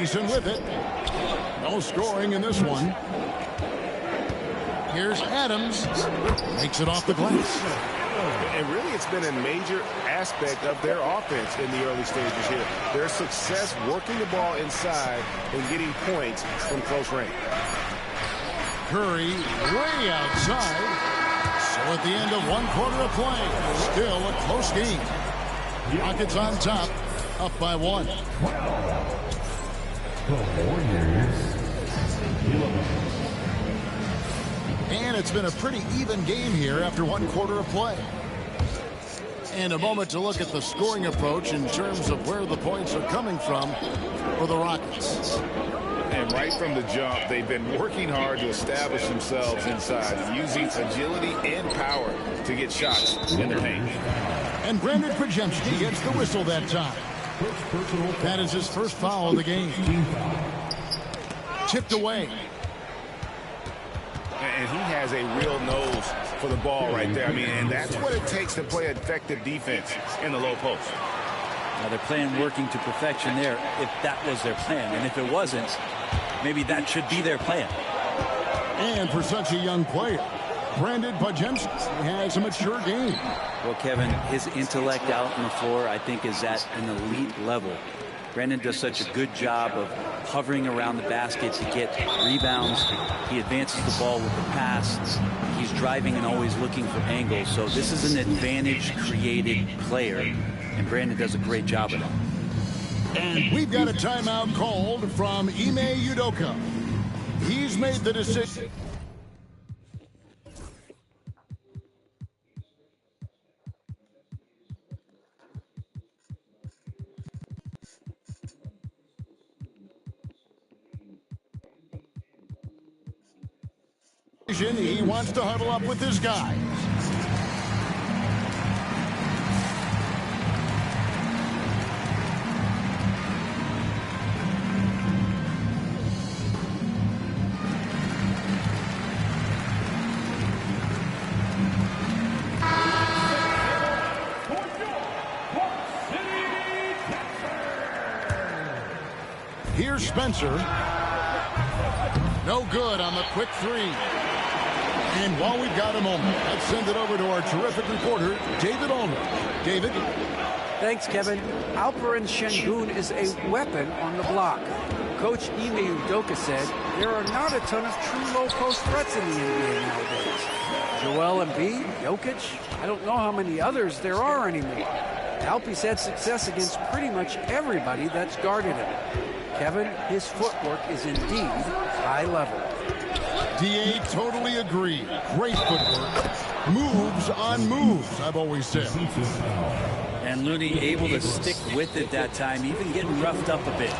Eason with it. No scoring in this one. Here's Adams. Makes it off the glass. And really, it's been a major aspect of their offense in the early stages here. Their success working the ball inside and getting points from close range. Curry way outside. So at the end of 1 quarter of play, still a close game. Rockets on top, up by 1. And it's been a pretty even game here after 1 quarter of play. And a moment to look at the scoring approach in terms of where the points are coming from for the Rockets. And right from the jump, they've been working hard to establish themselves inside, using agility and power to get shots in the paint. And Brandon Podziemski gets the whistle that time. That is his first foul of the game. Tipped away. And he has a real nose for the ball right there. I mean, and that's what it takes to play effective defense in the low post. Now they're playing working to perfection there if that was their plan. And if it wasn't, maybe that should be their plan. And for such a young player, Brandon Podziemski has a mature game. Well, Kevin, his intellect out on the floor, I think, is at an elite level. Brandon does such a good job of hovering around the basket to get rebounds. He advances the ball with the pass. He's driving and always looking for angles. So this is an advantage-created player, and Brandon does a great job of that. And we've got a timeout called from Ime Udoka. He's made the decision. He wants to huddle up with his guys. Here's Spencer. No good on the quick three. And while we've got a moment, let's send it over to our terrific reporter, David Ulrich. David? Thanks, Kevin. Alperen Şengün is a weapon on the block. Coach Ime Udoka said there are not a ton of true low-post threats in the NBA nowadays. Joel Embiid, Jokic, I don't know how many others there are anymore. Alpe's had success against pretty much everybody that's guarded him. Kevin, his footwork is indeed high level. DA, totally agree. Great footwork. Moves on moves, I've always said. And Looney able to stick with it that time, even getting roughed up a bit.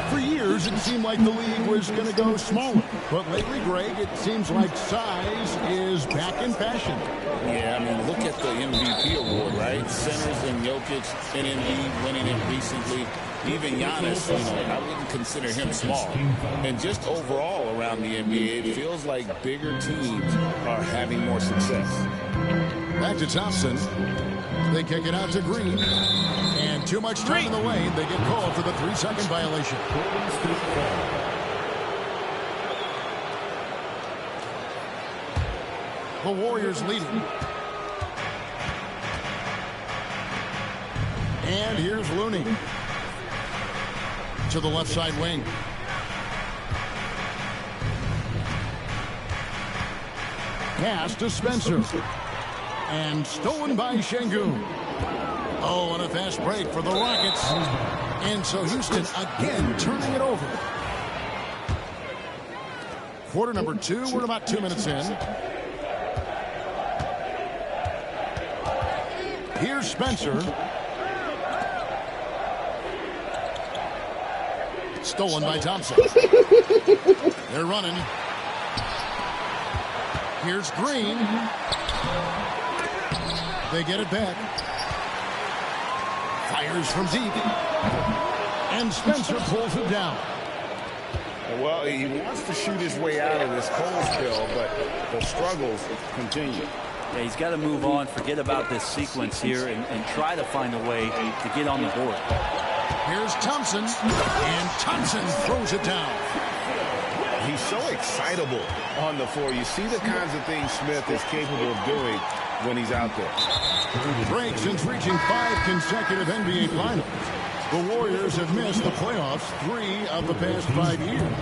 For years, it seemed like the league was going to go smaller. But lately, Greg, it seems like size is back in fashion. Yeah, I mean, look at the MVP award, right? Centers and Jokic and Embiid winning it recently. Even Giannis, I wouldn't consider him small. And just overall around the NBA, it feels like bigger teams are having more success. Back to Thompson. They kick it out to Green. And too much time in the lane. They get called for the 3-second violation. The Warriors leading. And here's Looney. To the left side wing. Pass to Spencer. And stolen by Şengün. Oh, and a fast break for the Rockets. And so Houston again turning it over. Quarter number 2. We're about 2 minutes in. Here's Spencer. Stolen by Thompson. They're running. Here's Green. They get it back. Fires from deep. And Spencer pulls it down. Well, he wants to shoot his way out of this cold spell, but the struggles continue. Yeah, he's got to move on, forget about this sequence here, and try to find a way to get on the board. Here's Thompson, and Thompson throws it down. He's so excitable on the floor. You see the kinds of things Smith is capable of doing when he's out there. Break since reaching 5 consecutive NBA Finals. The Warriors have missed the playoffs 3 of the past 5 years.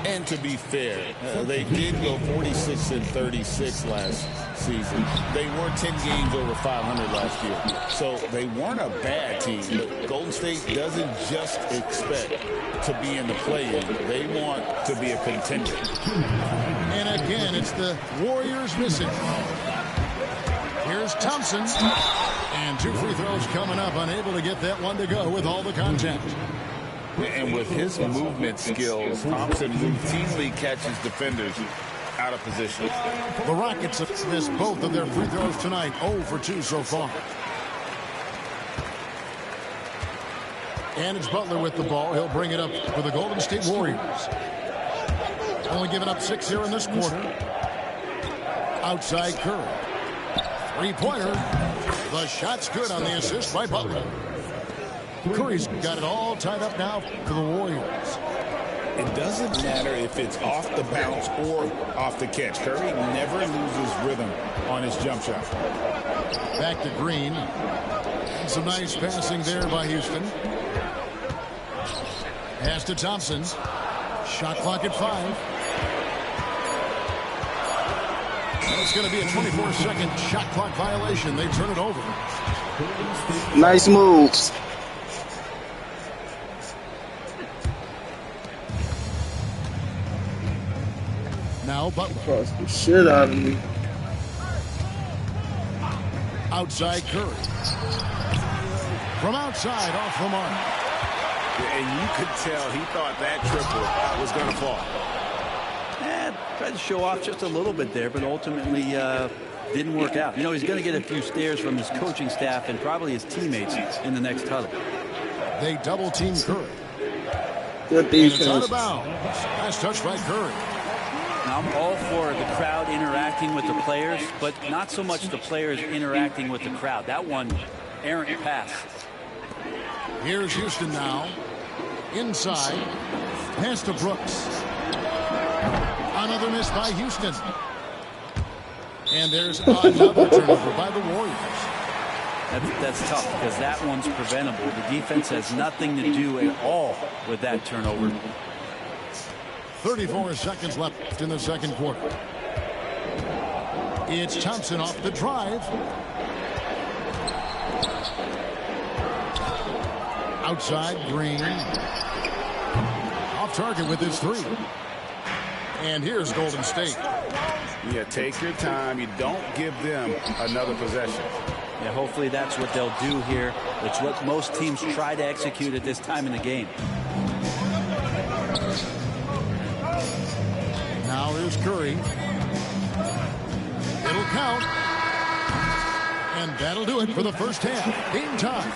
And to be fair, they did go 46-36 last season. They were 10 games over 500 last year. So they weren't a bad team. But Golden State doesn't just expect to be in the play-in. They want to be a contender. And again, it's the Warriors missing. Here's Thompson. And 2 free throws coming up. Unable to get that one to go with all the contact. And with his movement skills, Thompson routinely catches defenders out of position. The Rockets have missed both of their free throws tonight. 0 for 2 so far. And it's Butler with the ball. He'll bring it up for the Golden State Warriors. Only giving up 6 here in this quarter. Outside Curry. Three-pointer. The shot's good on the assist by Butler. Curry's got it all tied up now for the Warriors. It doesn't matter if it's off the bounce or off the catch. Curry never loses rhythm on his jump shot. Back to Green. Some nice passing there by Houston. Pass to Thompson. Shot clock at 5. It's going to be a 24-second shot clock violation. They turn it over. Nice moves. Now Butler. Cross the shit out of me. Outside Curry. From outside, off the mark. And you could tell he thought that triple was going to fall. Tried to show off just a little bit there, but ultimately didn't work out. You know, he's going to get a few stares from his coaching staff and probably his teammates in the next huddle. They double-team Curry. Good defense. And it's out of bounds. Nice touch by Curry. Now, I'm all for the crowd interacting with the players, but not so much the players interacting with the crowd. That one, errant pass. Here's Houston now. Inside. Pass to Brooks. Another miss by Houston. And there's another turnover by the Warriors. That's tough because that one's preventable. The defense has nothing to do at all with that turnover. 34 seconds left in the second quarter. It's Thompson off the drive. Outside, Green. Off target with his three. And here's Golden State. Yeah, take your time. You don't give them another possession. Yeah, hopefully that's what they'll do here. It's what most teams try to execute at this time in the game. Now here's Curry. It'll count. And that'll do it for the first half. Game time.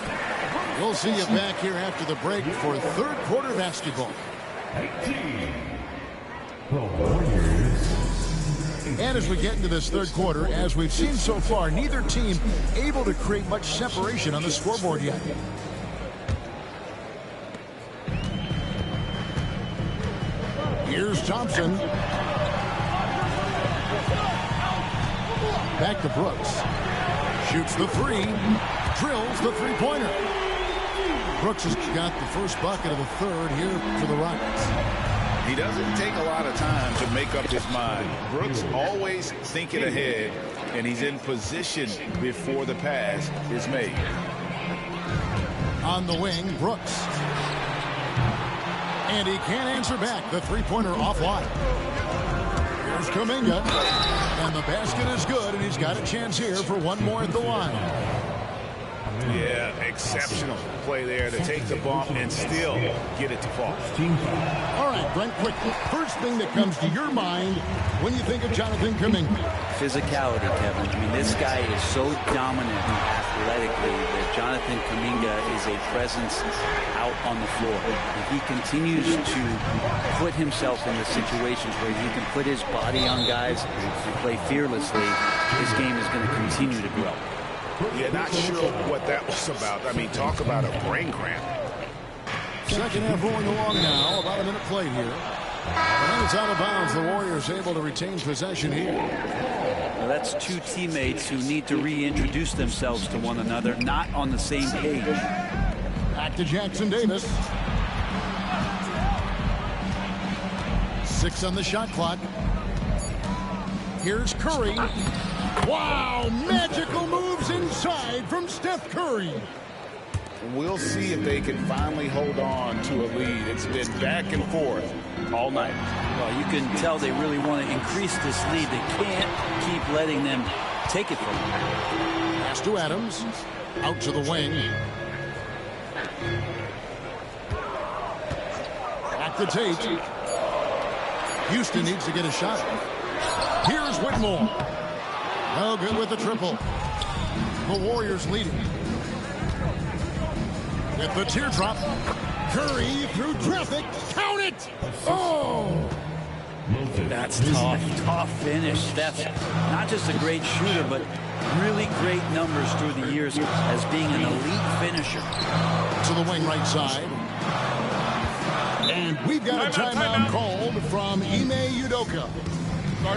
We'll see you back here after the break for third quarter basketball. And as we get into this third quarter, as we've seen so far, neither team able to create much separation on the scoreboard yet. Here's Thompson. Back to Brooks. Shoots the three. Drills the three-pointer. Brooks has got the first bucket of the third here for the Rockets. He doesn't take a lot of time to make up his mind. Brooks always thinking ahead, and he's in position before the pass is made. On the wing, Brooks. And he can't answer back. The three-pointer offline. Here's Kuminga. And the basket is good, and he's got a chance here for one more at the line. Yeah, exceptional play there to take the bump and still get it to fall. All right, Brent, quick. First thing that comes to your mind when you think of Jonathan Kuminga. Physicality, Kevin. I mean, this guy is so dominant athletically that Jonathan Kuminga is a presence out on the floor. If he continues to put himself into situations where he can put his body on guys and play fearlessly, his game is going to continue to grow. Yeah, not sure what that was about. I mean, talk about a brain cramp. Second half rolling along now. About a minute played here. And it's out of bounds. The Warriors able to retain possession here. Well, that's two teammates who need to reintroduce themselves to one another, not on the same page. Back to Jackson Davis. 6 on the shot clock. Here's Curry. Wow, magical moves inside from Steph Curry. We'll see if they can finally hold on to a lead. It's been back and forth all night. Well, you can tell they really want to increase this lead. They can't keep letting them take it from them. Pass to Adams. Out to the wing. Back to Tate. Houston needs to get a shot. Here's Whitmore. No good with the triple. The Warriors leading. With the teardrop. Curry through traffic. Count it! Oh! That's tough. Tough finish. Steph's not just a great shooter, but really great numbers through the years as being an elite finisher. To the wing right side. And we've got a timeout called from Ime Udoka.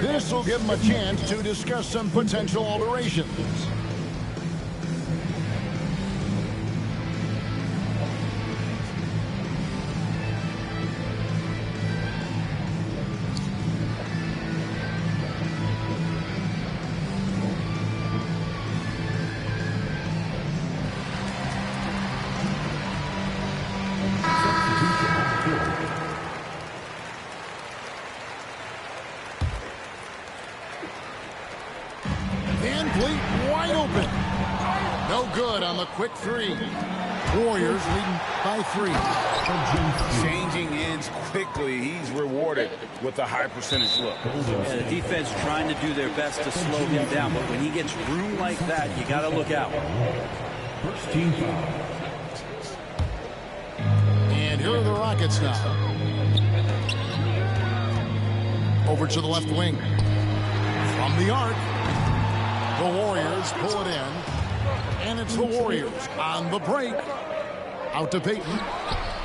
This will give him a chance to discuss some potential alterations. Wide open. No good on the quick three. Warriors leading by 3. Changing ends quickly. He's rewarded with a high percentage look. Yeah, the defense trying to do their best to slow him down, but when he gets room like that, you got to look out. First team foul. And here are the Rockets now. Over to the left wing. From the arc. The Warriors pull it in. And it's the Warriors on the break. Out to Payton.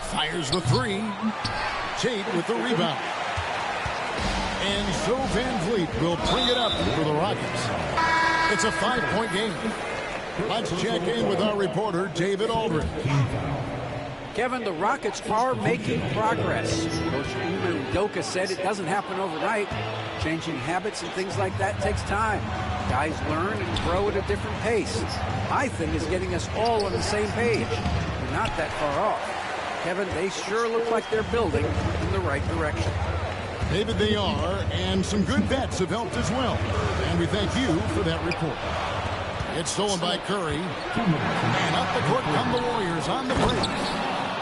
Fires the 3. Tate with the rebound. And so Van Vliet will bring it up for the Rockets. It's a 5-point game. Let's check in with our reporter, David Aldridge. Kevin, the Rockets are making progress. Coach Ime Udoka said it doesn't happen overnight. Changing habits and things like that takes time. Guys learn and grow at a different pace. My thing is getting us all on the same page. We're not that far off. Kevin, they sure look like they're building in the right direction. David, they are, and some good bets have helped as well. And we thank you for that report. It's stolen by Curry. And up the court come the Warriors on the break.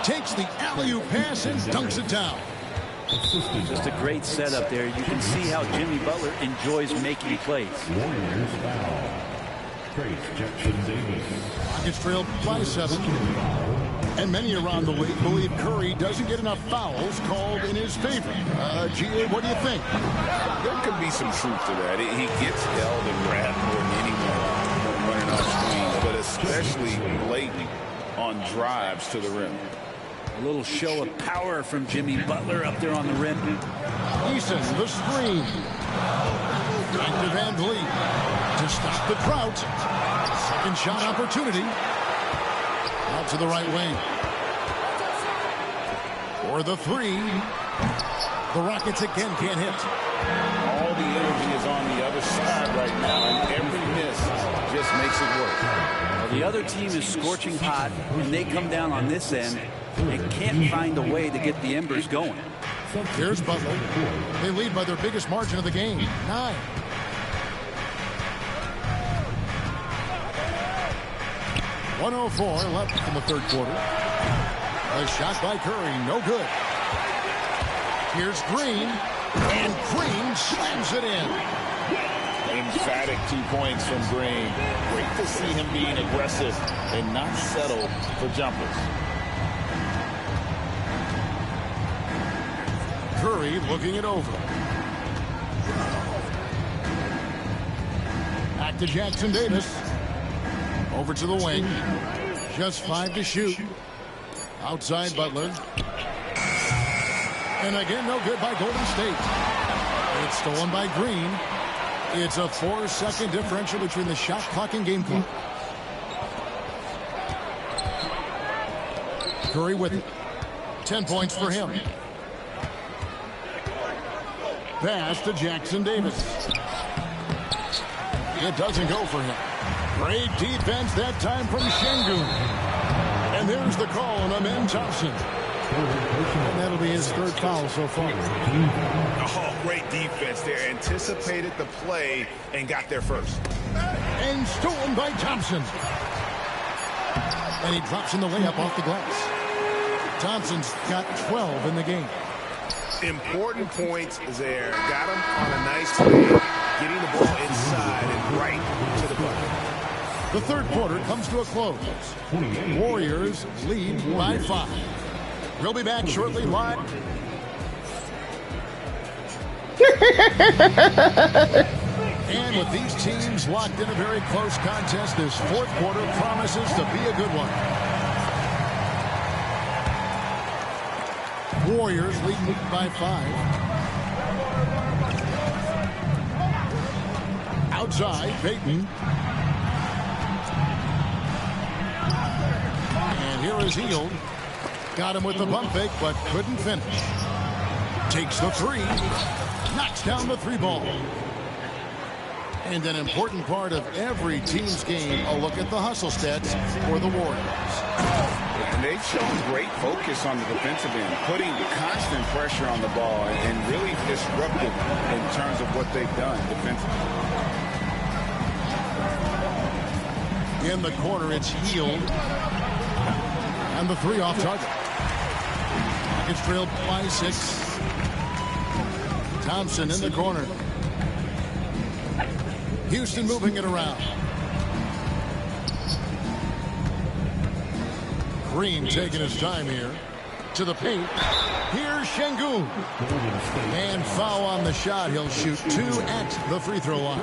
Takes the alley-oop pass and dunks it down. Just a great setup there. You can see how Jimmy Butler enjoys making plays. Warriors foul. Trace Jackson-Davis. Rockets trail by 7. And many around the league believe Curry doesn't get enough fouls called in his favor. G.A., what do you think? There could be some truth to that. He gets held and grabbed more than anyone running off screens, but especially lately on drives to the rim. A little show of power from Jimmy Butler up there on the rim. Eason, the screen. Back to Van Vliet to stop the drought. Second shot opportunity. Out to the right wing. For the 3. The Rockets again can't hit. All the energy is on the other side right now, and every miss just makes it work. Well, the other team is scorching hot, and they come down on this end and can't find a way to get the embers going. Here's Butler. They lead by their biggest margin of the game, 9. .104 left in the third quarter. A shot by Curry, no good. Here's Green, and Green slams it in. Emphatic 2 points from Green. Great to see him being aggressive and not settle for jumpers. Curry looking it over. Back to Jackson-Davis. Over to the wing. Just 5 to shoot. Outside Butler. And again, no good by Golden State. It's stolen by Green. It's a 4-second differential between the shot clock and game clock. Curry with it. 10 points for him. Pass to Jackson-Davis. It doesn't go for him. Great defense that time from Şengün. And there's the call on Amen Thompson. And that'll be his 3rd foul so far. Oh, great defense there. Anticipated the play and got there first. And stolen by Thompson. And he drops in the layup off the glass. Thompson's got 12 in the game. Important points there. Got him on a nice play. Getting the ball inside and right to the bucket. The third quarter comes to a close. Warriors lead by 5. We'll be back shortly live. And with these teams locked in a very close contest, this fourth quarter promises to be a good one. Warriors leading by 5. Outside, Payton. And here is Hield. Got him with the bump fake, but couldn't finish. Takes the 3. Knocks down the 3 ball. And an important part of every team's game, a look at the hustle stats for the Warriors. And they've shown great focus on the defensive end, putting constant pressure on the ball and really disruptive in terms of what they've done defensively. In the corner, it's Hield. And the 3 off target. Rockets trailed by 6. Thompson in the corner. Houston moving it around. Green taking his time here. To the paint. Here's Şengün. And foul on the shot. He'll shoot 2 at the free throw line.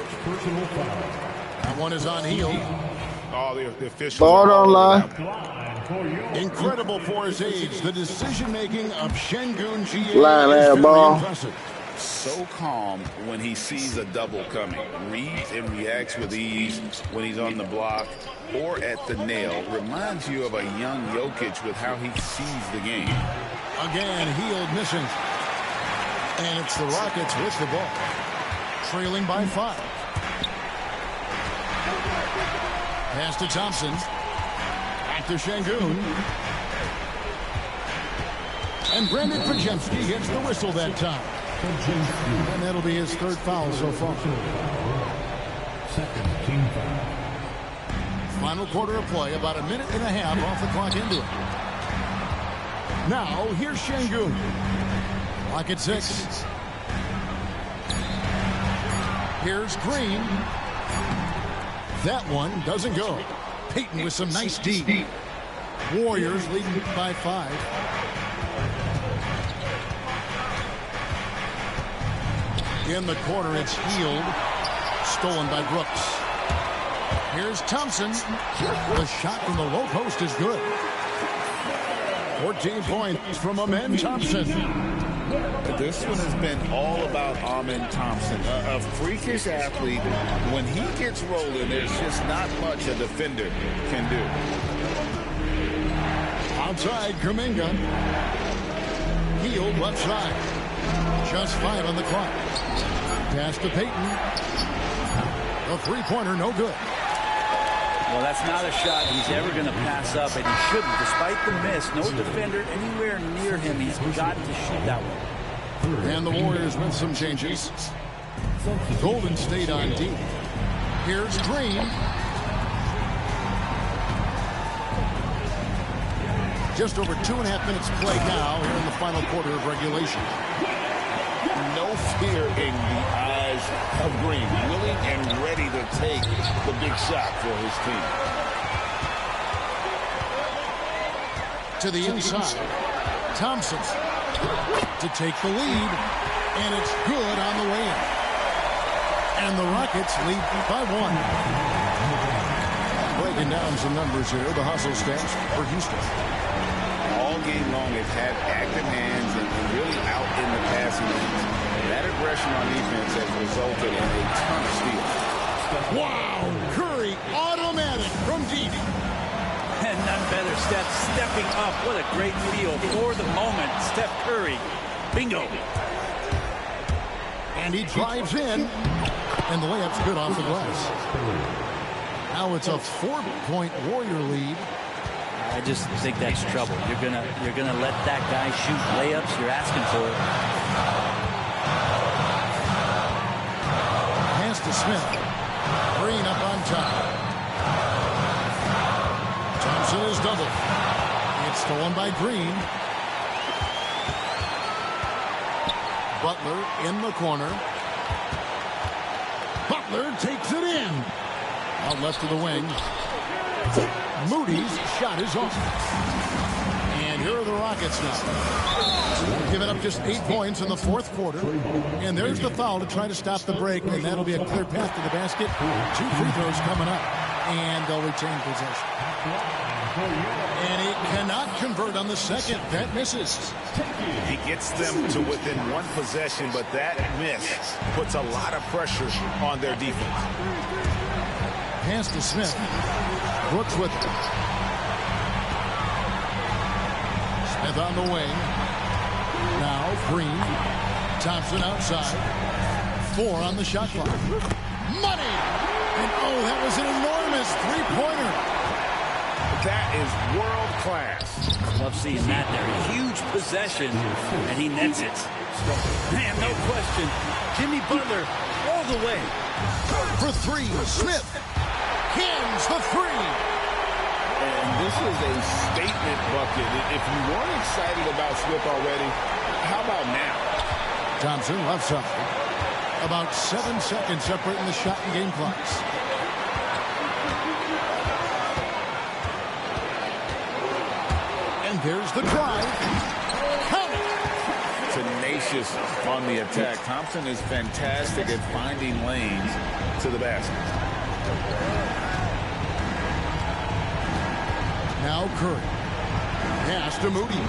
That one is on Hield. Oh, the officials. Ball don't lie. Incredible for his age. The decision-making of Şengün G.A. Line is there, very ball. impressive. so calm when he sees a double coming. Reads and reacts with ease when he's on the block or at the nail. Reminds you of a young Jokic with how he sees the game. Again, Hield missing. And it's the Rockets with the ball. Trailing by 5. Pass to Thompson. Back to Şengün. And Brandon Podziemski gets the whistle that time. And that'll be his 3rd foul so far. Second team foul. Final quarter of play, about a minute and a half off the clock into it. Now, here's Şengün. Clock at 6. Here's Green. That one doesn't go. Payton with some nice D. Warriors leading by 5. In the corner, it's Hield. Stolen by Brooks. Here's Thompson. The shot from the low post is good. 14 points from Amen Thompson. This one has been all about Amen Thompson. A freakish athlete. When he gets rolling, there's just not much a defender can do. Outside, Kuminga. Hield left side. Just 5 on the clock. Pass to Payton. A 3-pointer, no good. Well, that's not a shot he's ever going to pass up, and he shouldn't. Despite the miss, no defender anywhere near him. He's got to shoot that one. And the Warriors with some changes. Golden State on D. Here's Green. Just over 2.5 minutes play now here in the final quarter of regulation. No fear in the eyes of Green. Willing and ready to take the big shot for his team. To the inside. Thompson to take the lead. And it's good on the way in. And the Rockets lead by 1. Breaking down some numbers here. The hustle stats for Houston. All game long, they've had active hands and really out in the passing lanes. That aggression on defense has resulted in a ton of steals. Wow! Curry, automatic from Dede. And none better, Steph stepping up. What a great feel for the moment. Steph Curry. Bingo. And he drives in. And the layup's good off the glass. Now it's a 4-point Warrior lead. I just think that's trouble. You're gonna let that guy shoot layups. You're asking for it. Pass to Smith. Green up on top. Thompson is doubled. It's stolen by Green. Butler in the corner. Butler takes it in. Out left to the wing. Moody's shot is off. And here are the Rockets now. Giving up just 8 points in the 4th quarter. And there's the foul to try to stop the break. And that'll be a clear path to the basket. 2 free throws coming up. And they'll retain possession. And he cannot convert on the second. That misses. He gets them to within 1 possession, but that miss puts a lot of pressure on their defense. Pass to Smith. Brooks with it. Smith on the wing. Now Green. Thompson outside. 4 on the shot clock. Money! And oh, that was an enormous 3-pointer. That is world class. Love seeing that there. Huge possession, and he nets it. Man, no question. Jimmy Butler all the way. For 3, Smith. Hands the 3. And this is a statement bucket. If you weren't excited about Smith already, how about now? Thompson left side. About 7 seconds separating the shot and game clocks. And there's the drive. Count it. Tenacious on the attack. Thompson is fantastic at finding lanes to the basket. Now Curry. Pass to Moody.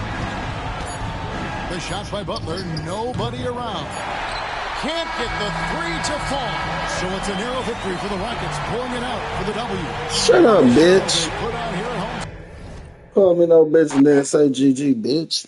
The shot by Butler. Nobody around. Can't get the three to fall. So it's a narrow victory for the Rockets, pulling it out for the W. Shut up, bitch. Call me no bitch and then say GG, bitch.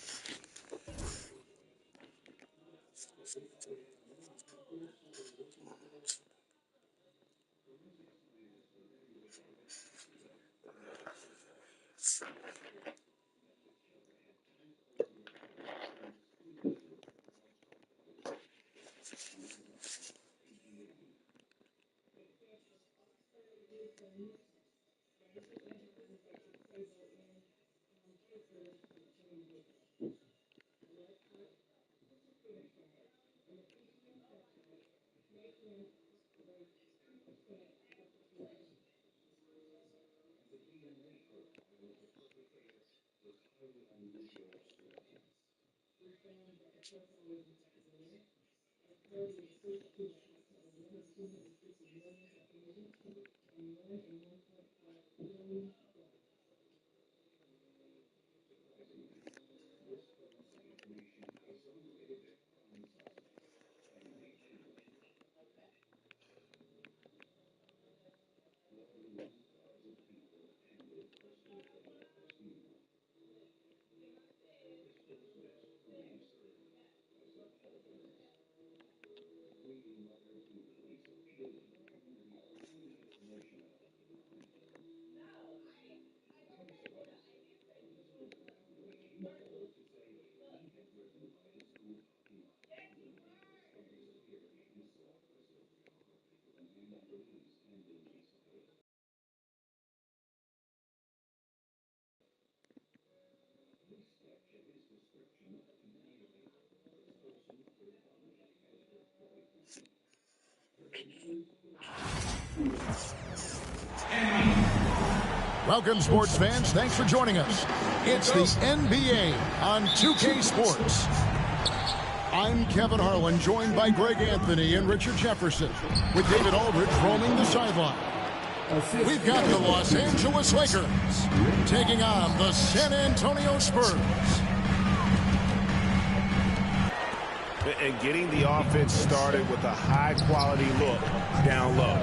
Welcome, sports fans. Thanks for joining us. It's the NBA on 2K Sports. I'm Kevin Harlan, joined by Greg Anthony and Richard Jefferson, with David Aldridge roaming the sideline. We've got the Los Angeles Lakers taking on the San Antonio Spurs. And getting the offense started with a high-quality look down low.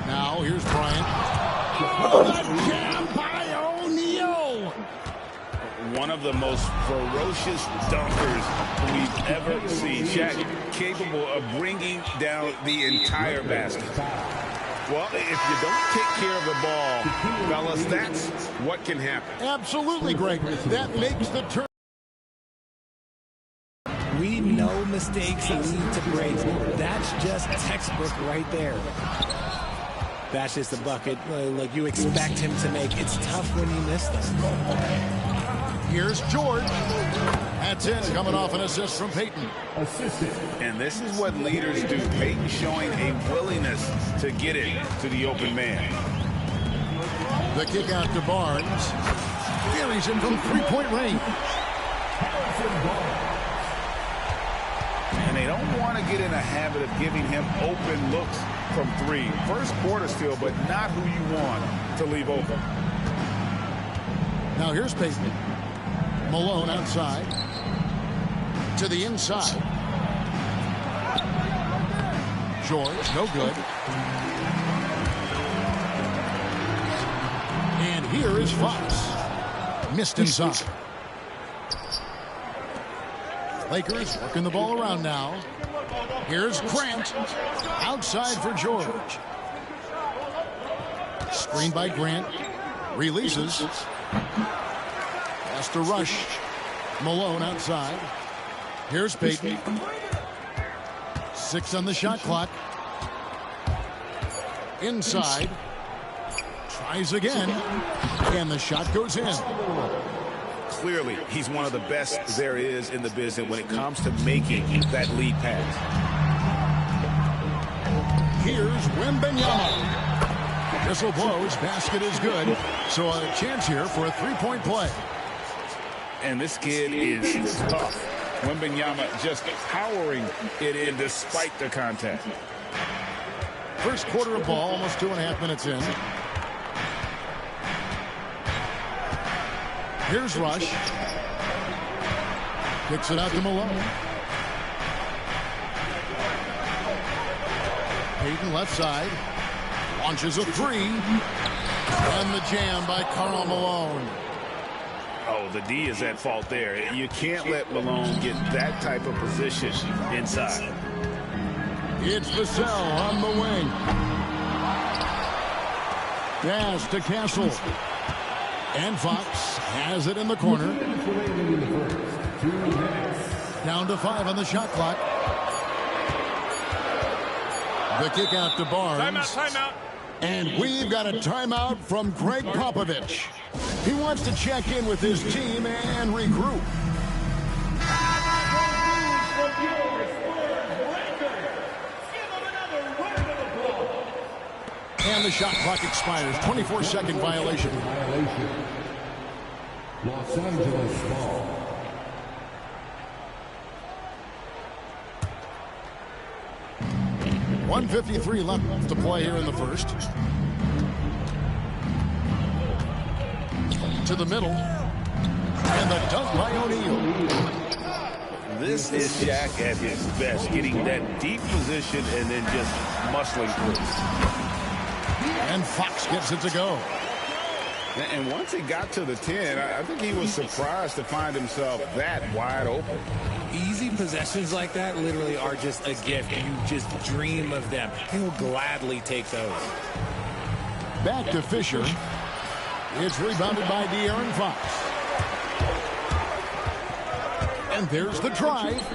Now, here's Bryant. Jam by O'Neal. One of the most ferocious dunkers we've ever seen. Shaq capable of bringing down the entire basket. Well, if you don't take care of the ball, fellas, that's what can happen. Absolutely, Greg. That makes the turn. We know mistakes lead to breaks. That's just textbook right there. That's just the bucket like you expect him to make. It's tough when you miss them. Here's George. That's it, coming off an assist from Payton. And this is what leaders do. Payton showing a willingness to get it to the open man. The kick out to Barnes. Carries him from three-point range. And they don't want to get in a habit of giving him open looks from three. First quarter still, but not who you want to leave open. Now here's Payton. Malone outside. To the inside. George, no good. And here is Fox. Missed inside. Lakers working the ball around now. Here's Grant. Outside for George. Screen by Grant. Releases. Has to rush. Malone outside. Here's Payton. 6 on the shot clock. Inside. Tries again. And the shot goes in. Clearly, he's one of the best there is in the business when it comes to making that lead pass. Here's Wembanyama. Whistle blows. Basket is good. So a chance here for a three-point play. And this kid is tough. Wembanyama just powering it in despite the contact. First quarter of ball, almost 2.5 minutes in. Here's Rush. Kicks it out to Malone. Payton left side. Launches a three. And the jam by Karl Malone. Oh, the D is at fault there. You can't let Malone get that type of position inside. It's Vassell on the wing. Pass to Castle. And Fox has it in the corner. Down to 5 on the shot clock. The kick out to Barnes. Timeout. And we've got a timeout from Greg Popovich. He wants to check in with his team and regroup. And the shot clock expires. 24-second violation. Los Angeles ball. .153 left to play here in the first. To the middle. And the dunk by O'Neal. This is Shaq at his best, getting that deep position and then just muscling through. And Fox gets it to go. And once he got to the 10, I think he was surprised to find himself that wide open. Easy possessions like that literally are just a gift. You just dream of them. He'll gladly take those. Back to Fisher. It's rebounded by De'Aaron Fox. And there's the drive.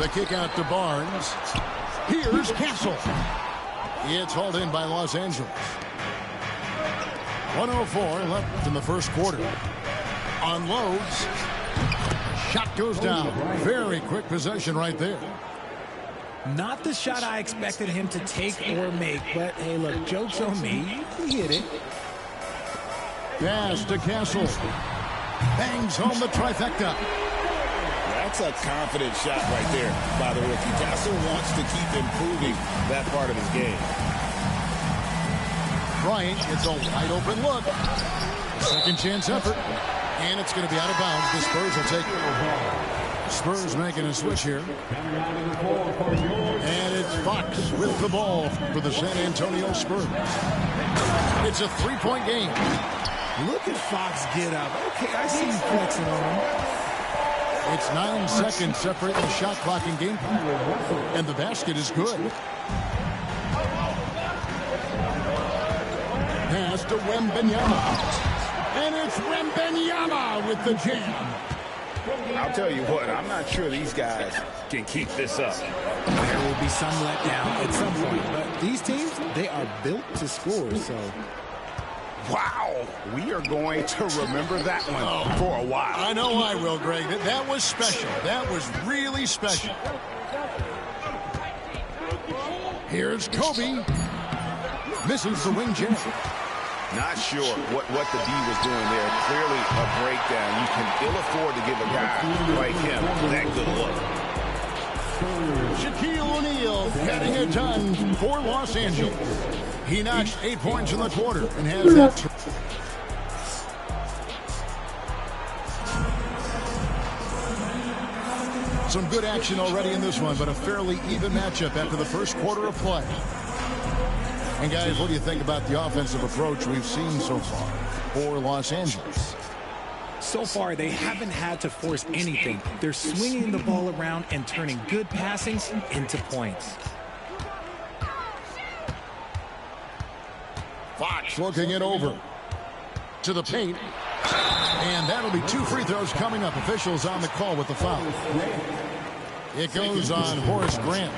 The kick out to Barnes. Here's Castle. It's hauled in by Los Angeles. 104 left in the first quarter. Unloads. Shot goes down. Very quick possession right there. Not the shot I expected him to take or make, but hey, look, joke's on me. He hit it. Pass to Castle. Bangs home the trifecta. That's a confident shot right there by the rookie. Castle wants to keep improving that part of his game. Bryant gets a wide open look. Second chance effort. And it's going to be out of bounds. The Spurs will take it. Spurs making a switch here. And it's Fox with the ball for the San Antonio Spurs. It's a three-point game. Look at Fox get up. Okay, I see you flexing on him. It's 9 seconds separating the shot clock and game clock. And the basket is good. Pass to Wembanyama. And it's Wembanyama with the jam. I'll tell you what, I'm not sure these guys can keep this up. There will be some letdown at some point. But these teams, they are built to score, so... Wow, we are going to remember that one for a while. I know I will, Greg. That was special. That was really special. Here's Kobe. Misses the wing jam. Not sure what the D was doing there. Clearly a breakdown. You can ill afford to give a guy like him that good look. Shaquille O'Neal getting it done for Los Angeles. He notched 8 points in the quarter and has that. Some good action already in this one, but a fairly even matchup after the first quarter of play. And guys, what do you think about the offensive approach we've seen so far for Los Angeles? So far, they haven't had to force anything. They're swinging the ball around and turning good passing into points. Fox looking it over to the paint. And that'll be 2 free throws coming up. Officials on the call with the foul. It goes on Horace Grant.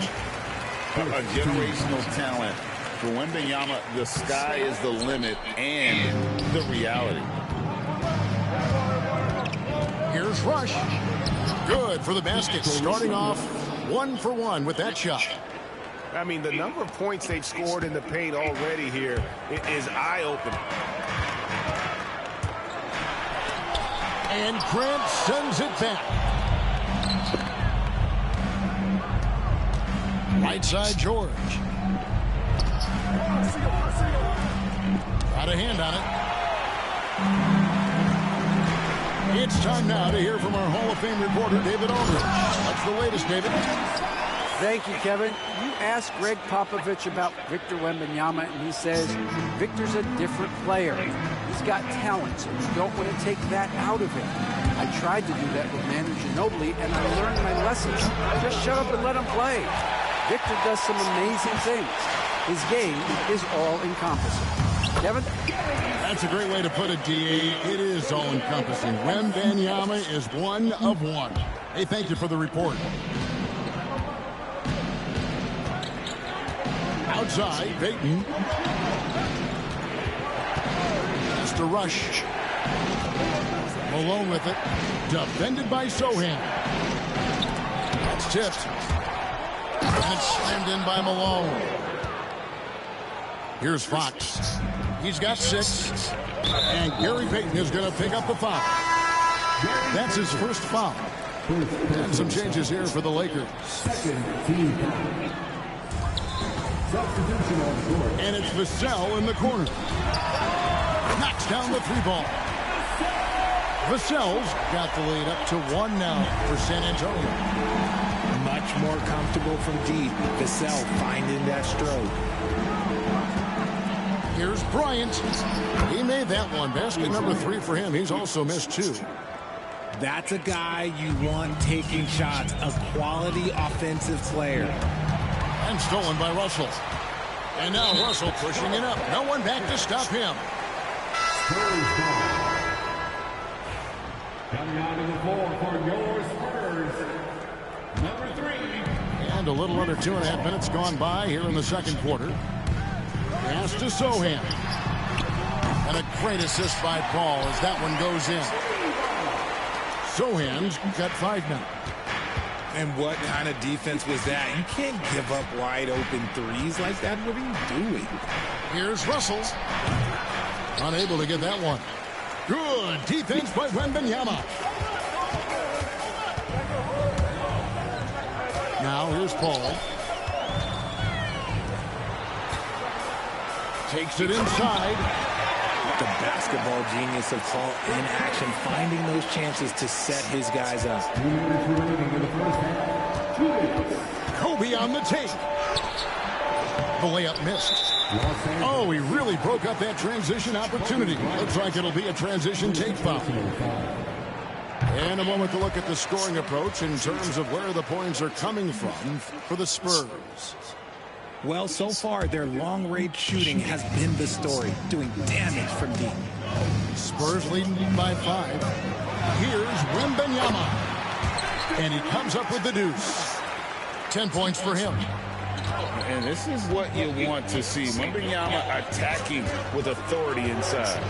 A generational talent. For Wembanyama, the sky is the limit and the reality. Here's Rush. Good for the basket. Starting off 1 for 1 with that shot. I mean, the number of points they've scored in the paint already here is eye-opening. And Grant sends it back. Right side, George. Got a hand on it. It's time now to hear from our Hall of Fame reporter, David Aldridge. What's the latest, David? Thank you, Kevin. You asked Greg Popovich about Victor Wembanyama, and he says Victor's a different player. He's got talent, so you don't want to take that out of him. I tried to do that with Manu Ginobili, and I learned my lesson. Just shut up and let him play. Victor does some amazing things. His game is all-encompassing. Kevin? That's a great way to put it, D.A. It is all-encompassing. Wembanyama is one of one. Hey, thank you for the report. Outside, Payton. Just a rush. Malone with it. Defended by Sohan. That's tipped. And it's slammed in by Malone. Here's Fox. He's got 6. And Gary Payton is going to pick up the foul. That's his first foul. And some changes here for the Lakers. And it's Vassell in the corner. Knocks down the 3-ball. Vassell's got the lead up to 1 now for San Antonio. Much more comfortable from deep. Vassell finding that stroke. Here's Bryant. He made that one. Basket number 3 for him. He's also missed 2. That's a guy you want taking shots. A quality offensive player. And stolen by Russell. And now Russell pushing it up. No one back to stop him. Coming out of the floor for your Spurs, number 3. And a little under 2.5 minutes gone by here in the second quarter. Pass to Sohan. And a great assist by Paul as that one goes in. Sohan's got 5 now. And what kind of defense was that? You can't give up wide open threes like that. What are you doing? Here's Russell. Unable to get that one. Good defense by Wembanyama. Now here's Paul. Takes it inside. The basketball genius of Paul in action, finding those chances to set his guys up. Kobe on the take. The layup missed. Oh, he really broke up that transition opportunity. Looks like it'll be a transition take foul. And a moment to look at the scoring approach in terms of where the points are coming from for the Spurs. Well, so far, their long-range shooting has been the story, doing damage from deep. Spurs leading by 5. Here's Wembanyama. And he comes up with the deuce. 10 points for him. And this is what you want to see. Wembanyama attacking with authority inside.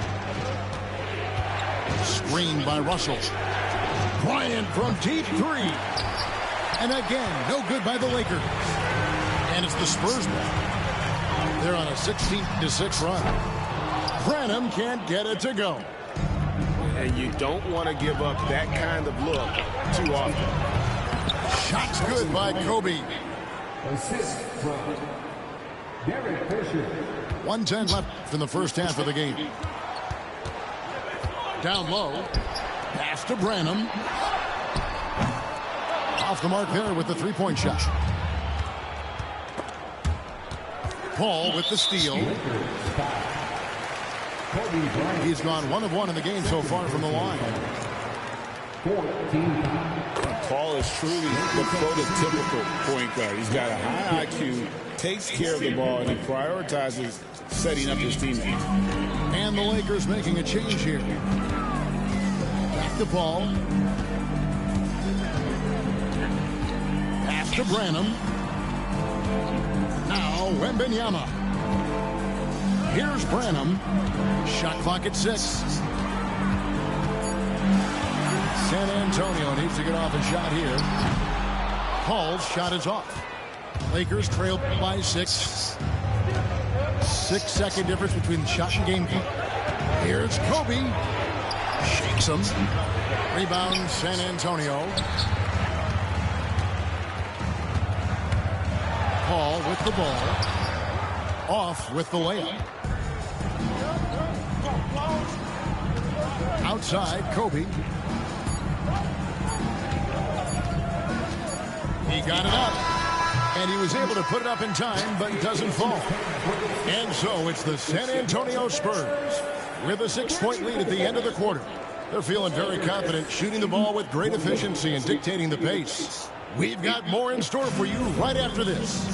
Screen by Russell. Bryant from deep 3. And again, no good by the Lakers. And it's the Spurs ball. They're on a 16-6 run. Branham can't get it to go. And you don't want to give up that kind of look too often. Shot's good by Kobe. Assist from Derek Fisher. 1:10 left in the first half of the game. Down low. Pass to Branham. Off the mark there with the 3-point shot. Paul with the steal. He's gone 1 of 1 in the game so far from the line. Paul is truly the prototypical point guard. He's got a high IQ, takes care of the ball, and he prioritizes setting up his teammates. And the Lakers making a change here. Back to Paul. Pass to Branham. Now Wembanyama. Here's Branham. Shot clock at 6. San Antonio needs to get off a shot here. Paul's shot is off. Lakers trail by 6. 6-second difference between shot and game clock. Here's Kobe. Shakes him. Rebound San Antonio. Paul with the ball. Off with the layup. Outside, Kobe. He got it up. And he was able to put it up in time, but doesn't fall. And so it's the San Antonio Spurs with a 6-point lead at the end of the quarter. They're feeling very confident, shooting the ball with great efficiency and dictating the pace. We've got more in store for you right after this.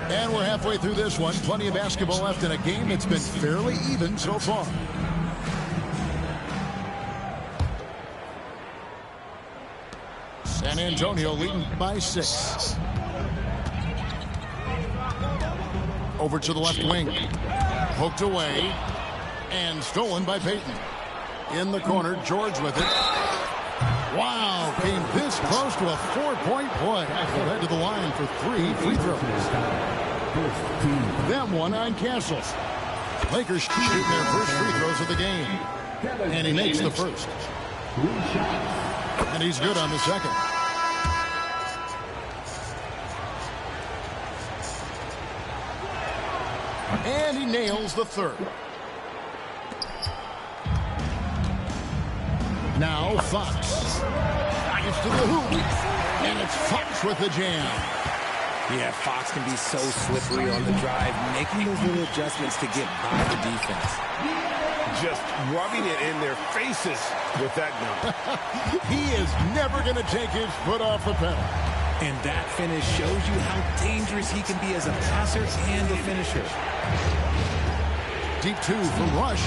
And we're halfway through this one. Plenty of basketball left in a game that's been fairly even so far. San Antonio leading by 6. Over to the left wing. Poked away. And stolen by Payton. In the corner, George with it. Wow, came this close to a 4-point play. He led to the line for 3 free throws. Them one on Castle. Lakers shooting their first free throws of the game. And he makes the first. And he's good on the second. And he nails the third. Now Fox. Gets to the hoop. And it's Fox with the jam. Yeah, Fox can be so slippery on the drive, making those little adjustments to get by the defense. Just rubbing it in their faces with that gun. He is never going to take his foot off the pedal. And that finish shows you how dangerous he can be as a passer and a finisher. Deep 2 from Rush.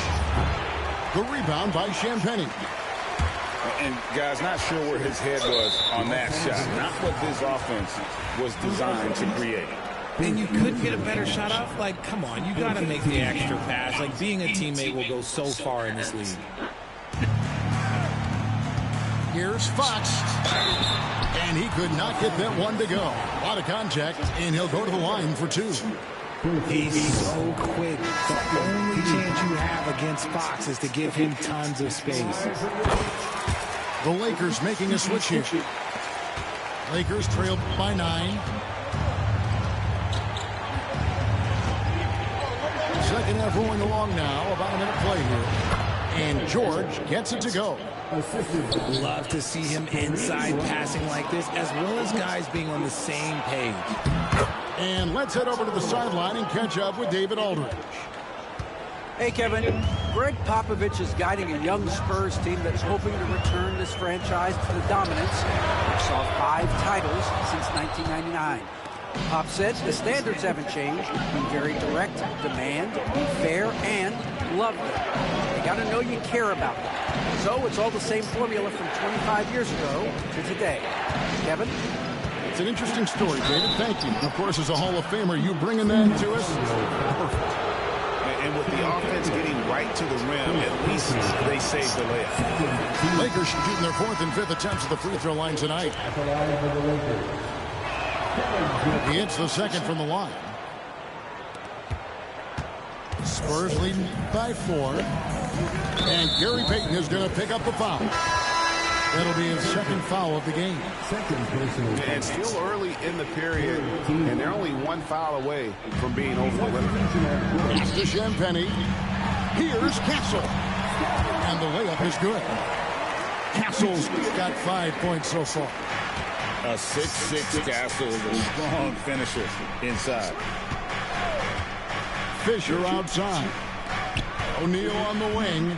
The rebound by Champagnie. And, guys, not sure where his head was on that shot. Not what this offense was designed to create. And you couldn't get a better shot off? Like, come on, you got to make the extra pass. Like, being a teammate will go so far in this league. Here's Fox. And he could not get that one to go. A lot of contact, and he'll go to the line for 2. He's so quick. The only chance you have against Fox is to give him tons of space. The Lakers making a switch here. Lakers trail by 9. Second half rolling along now. About a minute play here. And George gets it to go. Love to see him inside passing like this, as well as guys being on the same page. And let's head over to the sideline and catch up with David Aldridge. Hey, Kevin. Greg Popovich is guiding a young Spurs team that's hoping to return this franchise to the dominance, which saw 5 titles since 1999. Pop said the standards haven't changed. Be very direct, demand, be fair, and love them. You got to know you care about them. So it's all the same formula from 25 years ago to today. Kevin? It's an interesting story, David. Thank you. Of course, as a Hall of Famer, you bringing that to us? Perfect. And with the offense getting right to the rim, at least they saved the layup. Lakers shooting their 4th and 5th attempts at the free throw line tonight. He hits the second from the line. Spurs leading by 4. And Gary Payton is going to pick up the foul. That'll be his second foul of the game. And still early in the period, and they're only 1 foul away from being over the limit. Pass to Champagnie. Here's Castle. And the layup is good. Castle's got 5 points so far. A 6'6" Castle is a strong finisher inside. Fisher outside. O'Neal on the wing.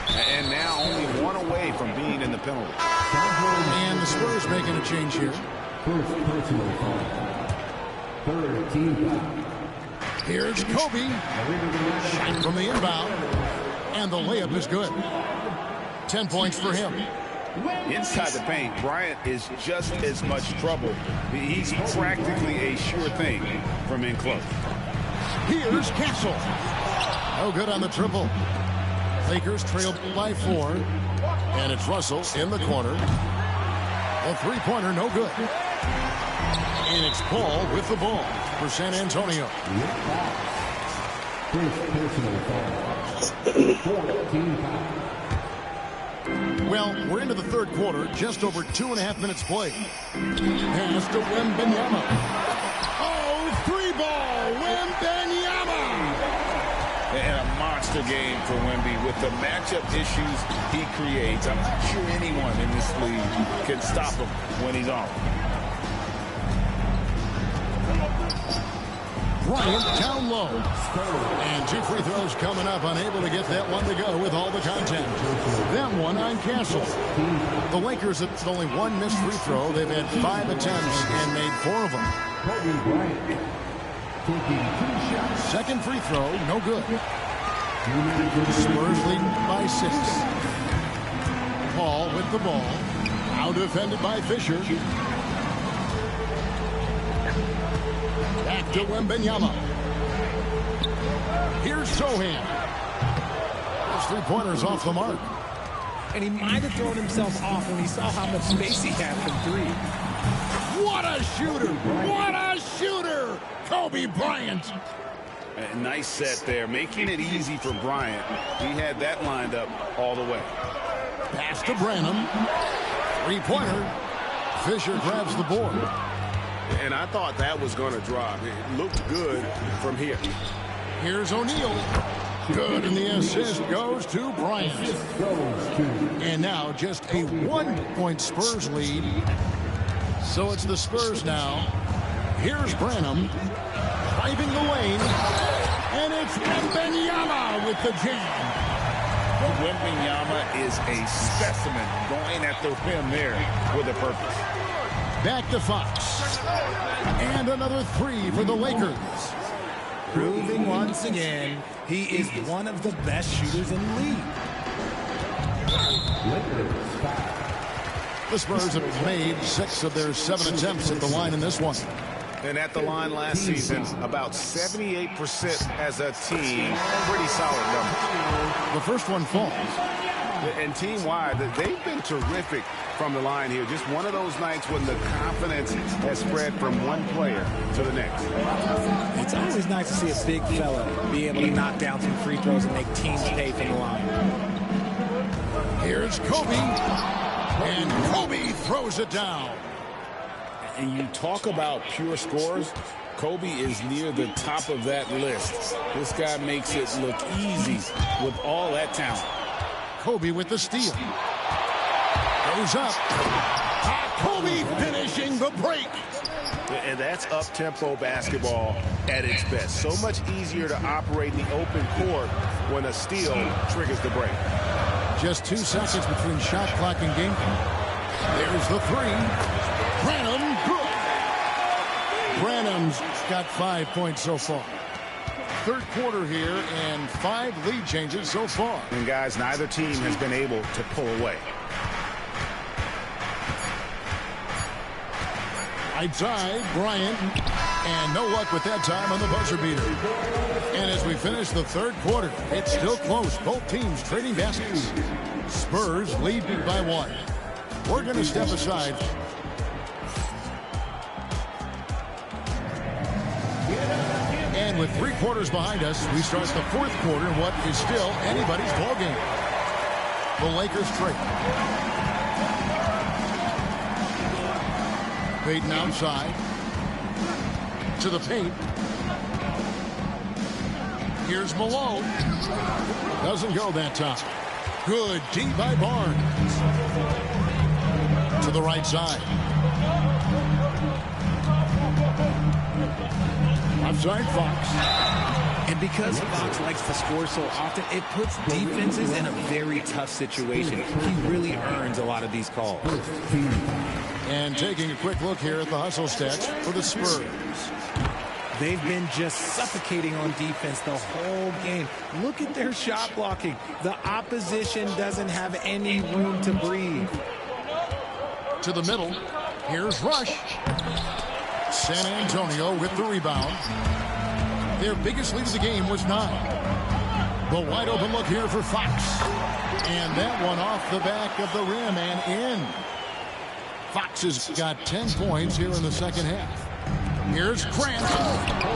And now only 1 away from being in the penalty. And the Spurs making a change here. First personal foul. 3rd team foul. Here's Kobe. Shot from the inbound. And the layup is good. 10 points for him. Inside the paint, Bryant is just as much trouble. He's practically a sure thing from in close. Here's Castle. No good on the triple. Lakers trail by 4. And it's Russell in the corner. A 3-pointer, no good. And it's Paul with the ball for San Antonio. First personal foul. 4th team foul. Well, we're into the 3rd quarter, just over 2.5 minutes played. Pass to Wembanyama. Oh, 3-ball, Wembanyama! And a monster monster game for Wemby with the matchup issues he creates. I'm not sure anyone in this league can stop him when he's on. Bryant down low. And 2 free throws coming up. Unable to get that one to go with all the contact. That one on Castle. The Lakers have only one missed free throw. They've had 5 attempts and made 4 of them. Second free throw, no good. Spurs lead by 6. Paul with the ball. Now defended by Fisher. Back to Wembanyama. Here's Sohan. Those 3-pointers off the mark. And he might have thrown himself off when he saw how much space he had from 3. What a shooter! What a shooter! Kobe Bryant. A nice set there, making it easy for Bryant. He had that lined up all the way. Pass to Branham. 3-pointer. Fisher grabs the board. And I thought that was going to drop. It looked good from here. Here's O'Neal. Good, and the assist goes to Bryant. And now just a 1-point Spurs lead. So it's the Spurs now. Here's Branham. Driving the lane. And it's Wembanyama with the jam. Wembanyama is a specimen going at the rim there with a purpose. Back to Fox. And another 3 for the Lakers. Proving once again, he is one of the best shooters in the league. The Spurs have made 6 of their 7 attempts at the line in this one. And at the line last season, about 78% as a team. Pretty solid number. The first one falls. And team-wide, they've been terrific from the line here. Just one of those nights when the confidence has spread from one player to the next. It's always nice to see a big fella be able to knock down some free throws and make teams pay from the line. Here's Kobe. And Kobe throws it down. And you talk about pure scores, Kobe is near the top of that list. This guy makes it look easy with all that talent. Kobe with the steal. Goes up. Kobe finishing the break. And that's up-tempo basketball at its best. So much easier to operate in the open court when a steal triggers the break. Just 2 seconds between shot clock and game clock. There's the 3. Branham, good. Branham's got 5 points so far. Third quarter here and 5 lead changes so far. And guys, neither team has been able to pull away. Right side, Bryant. And no luck with that time on the buzzer beater. And as we finish the third quarter, it's still close. Both teams trading baskets. Spurs lead by 1. We're going to step aside. And with 3 quarters behind us, we start the fourth quarter in what is still anybody's ballgame. The Lakers trade. Payton outside. To the paint. Here's Malone. Doesn't go that time. Good D by Barnes. To the right side. Outside Fox. And because Fox likes to score so often, it puts defenses in a very tough situation. He really earns a lot of these calls. And taking a quick look here at the hustle stats for the Spurs. They've been just suffocating on defense the whole game. Look at their shot blocking. The opposition doesn't have any room to breathe. To the middle. Here's Rush. San Antonio with the rebound. Their biggest lead of the game was 9. The wide open look here for Fox. And that one off the back of the rim and in. Fox has got 10 points here in the second half. Here's Grant.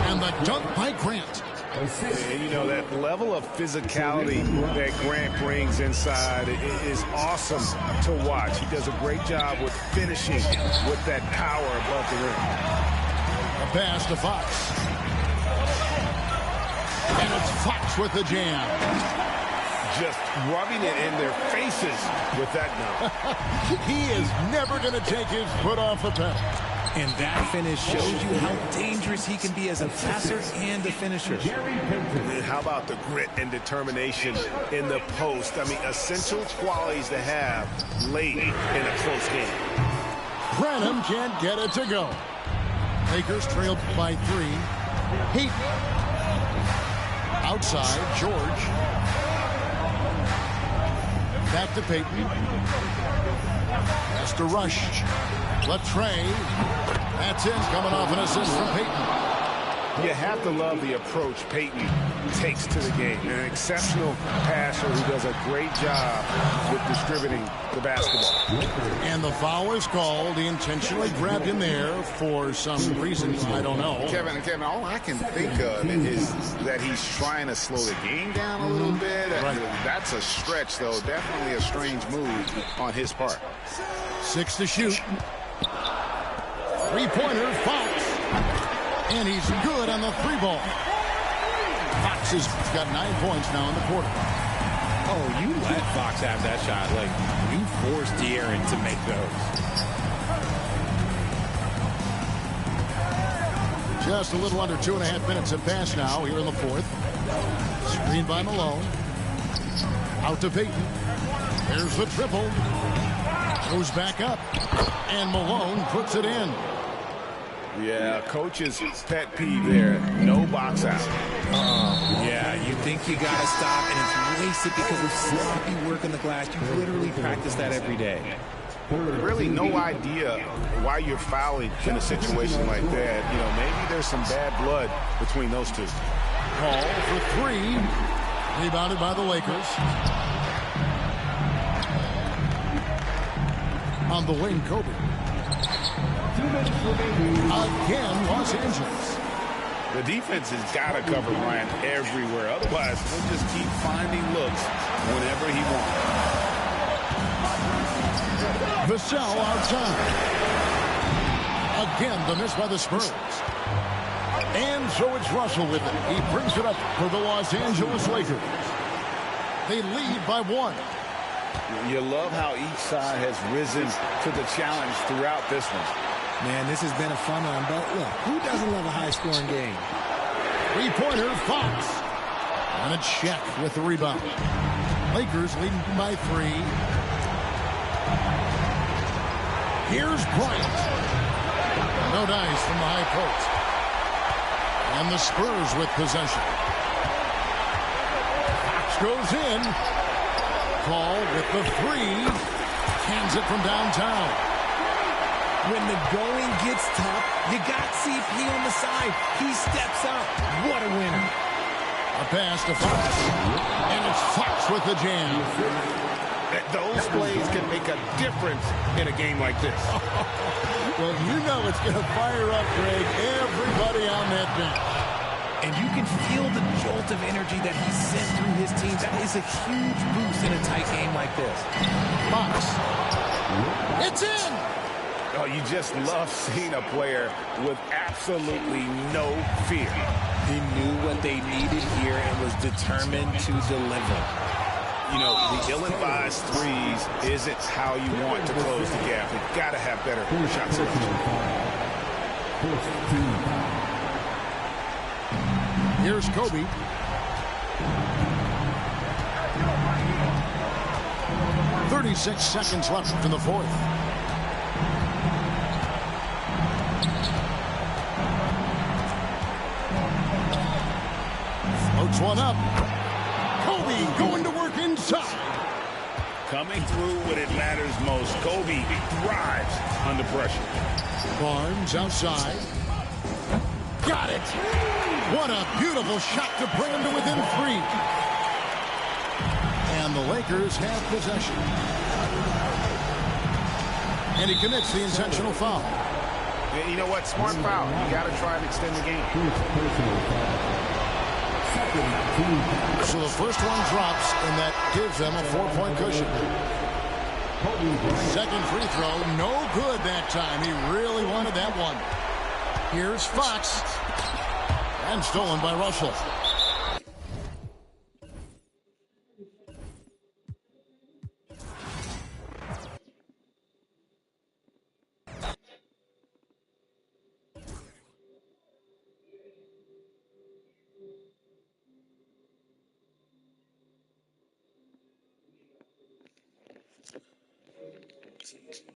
And the dunk by Grant. And you know, that level of physicality that Grant brings inside is awesome to watch. He does a great job with finishing with that power above the rim. A pass to Fox. And it's Fox with the jam. Just rubbing it in their faces with that now. He is never going to take his foot off the pedal. And that finish shows you how dangerous he can be as a passer and a finisher. And how about the grit and determination in the post? I mean, essential qualities to have late in a close game. Branham can't get it to go. Lakers trailed by 3. Heat. Outside, George. Back to Payton. Has to rush. Latrey. That's in, coming off an assist from Payton. You have to love the approach Payton takes to the game. An exceptional passer who does a great job with distributing the basketball. And the foul is called. He intentionally grabbed him there for some reason. I don't know. Kevin, all I can think of is that he's trying to slow the game down a little bit. Right. That's a stretch, though. Definitely a strange move on his part. 6 to shoot. Three-pointer, Fox. And he's good on the 3-ball. Fox has got 9 points now in the quarter. Oh, you let Fox have that shot. Like, you forced De'Aaron to make those. Just a little under 2.5 minutes have passed now here in the fourth. Screen by Malone. Out to Payton. There's the triple. Goes back up. And Malone puts it in. Yeah, coach's pet peeve there. No box out. Yeah, you think you got to stop, and it's wasted because of sloppy work on the glass. You literally practice that every day. Really no idea why you're fouling in a situation like that. You know, maybe there's some bad blood between those two. Paul for 3. Rebounded by the Lakers. On the wing, Kobe. Again, Los Angeles. The defense has got to cover Bryant everywhere. Otherwise, he'll just keep finding looks whenever he wants. Vassell outside. Again, the miss by the Spurs. And so it's Russell with it. He brings it up for the Los Angeles Lakers. They lead by 1. You love how each side has risen to the challenge throughout this one. Man, this has been a fun one, but look, who doesn't love a high-scoring game? Three-pointer, Fox. And it's Shaq with the rebound. Lakers leading by 3. Here's Bryant. No dice from the high post. And the Spurs with possession. Fox goes in. Paul with the 3. Cans it from downtown. When the going gets tough, you got CP on the side. He steps up. What a winner. A pass to Fox. And it's Fox with the jam. Those plays can make a difference in a game like this. Well, you know it's going to fire up, Greg, everybody on that bench. And you can feel the jolt of energy that he sent through his team. That is a huge boost in a tight game like this. Fox. It's in. Oh, you just love seeing a player with absolutely no fear. He knew what they needed here and was determined to deliver. You know, the ill-advised threes isn't how you want to close the gap. You've got to have better shot selection. Here's Kobe. .36 seconds left in the fourth. Floats one up. Kobe going to work inside. Coming through when it matters most. Kobe thrives under pressure. Barnes outside. Got it. What a beautiful shot to bring him to within 3. And the Lakers have possession. And he commits the intentional foul. You know what? Smart foul. You got to try and extend the game. So the first one drops, and that gives them a 4-point cushion. Second free throw, no good that time. He really wanted that one. Here's Fox. And stolen by Russell.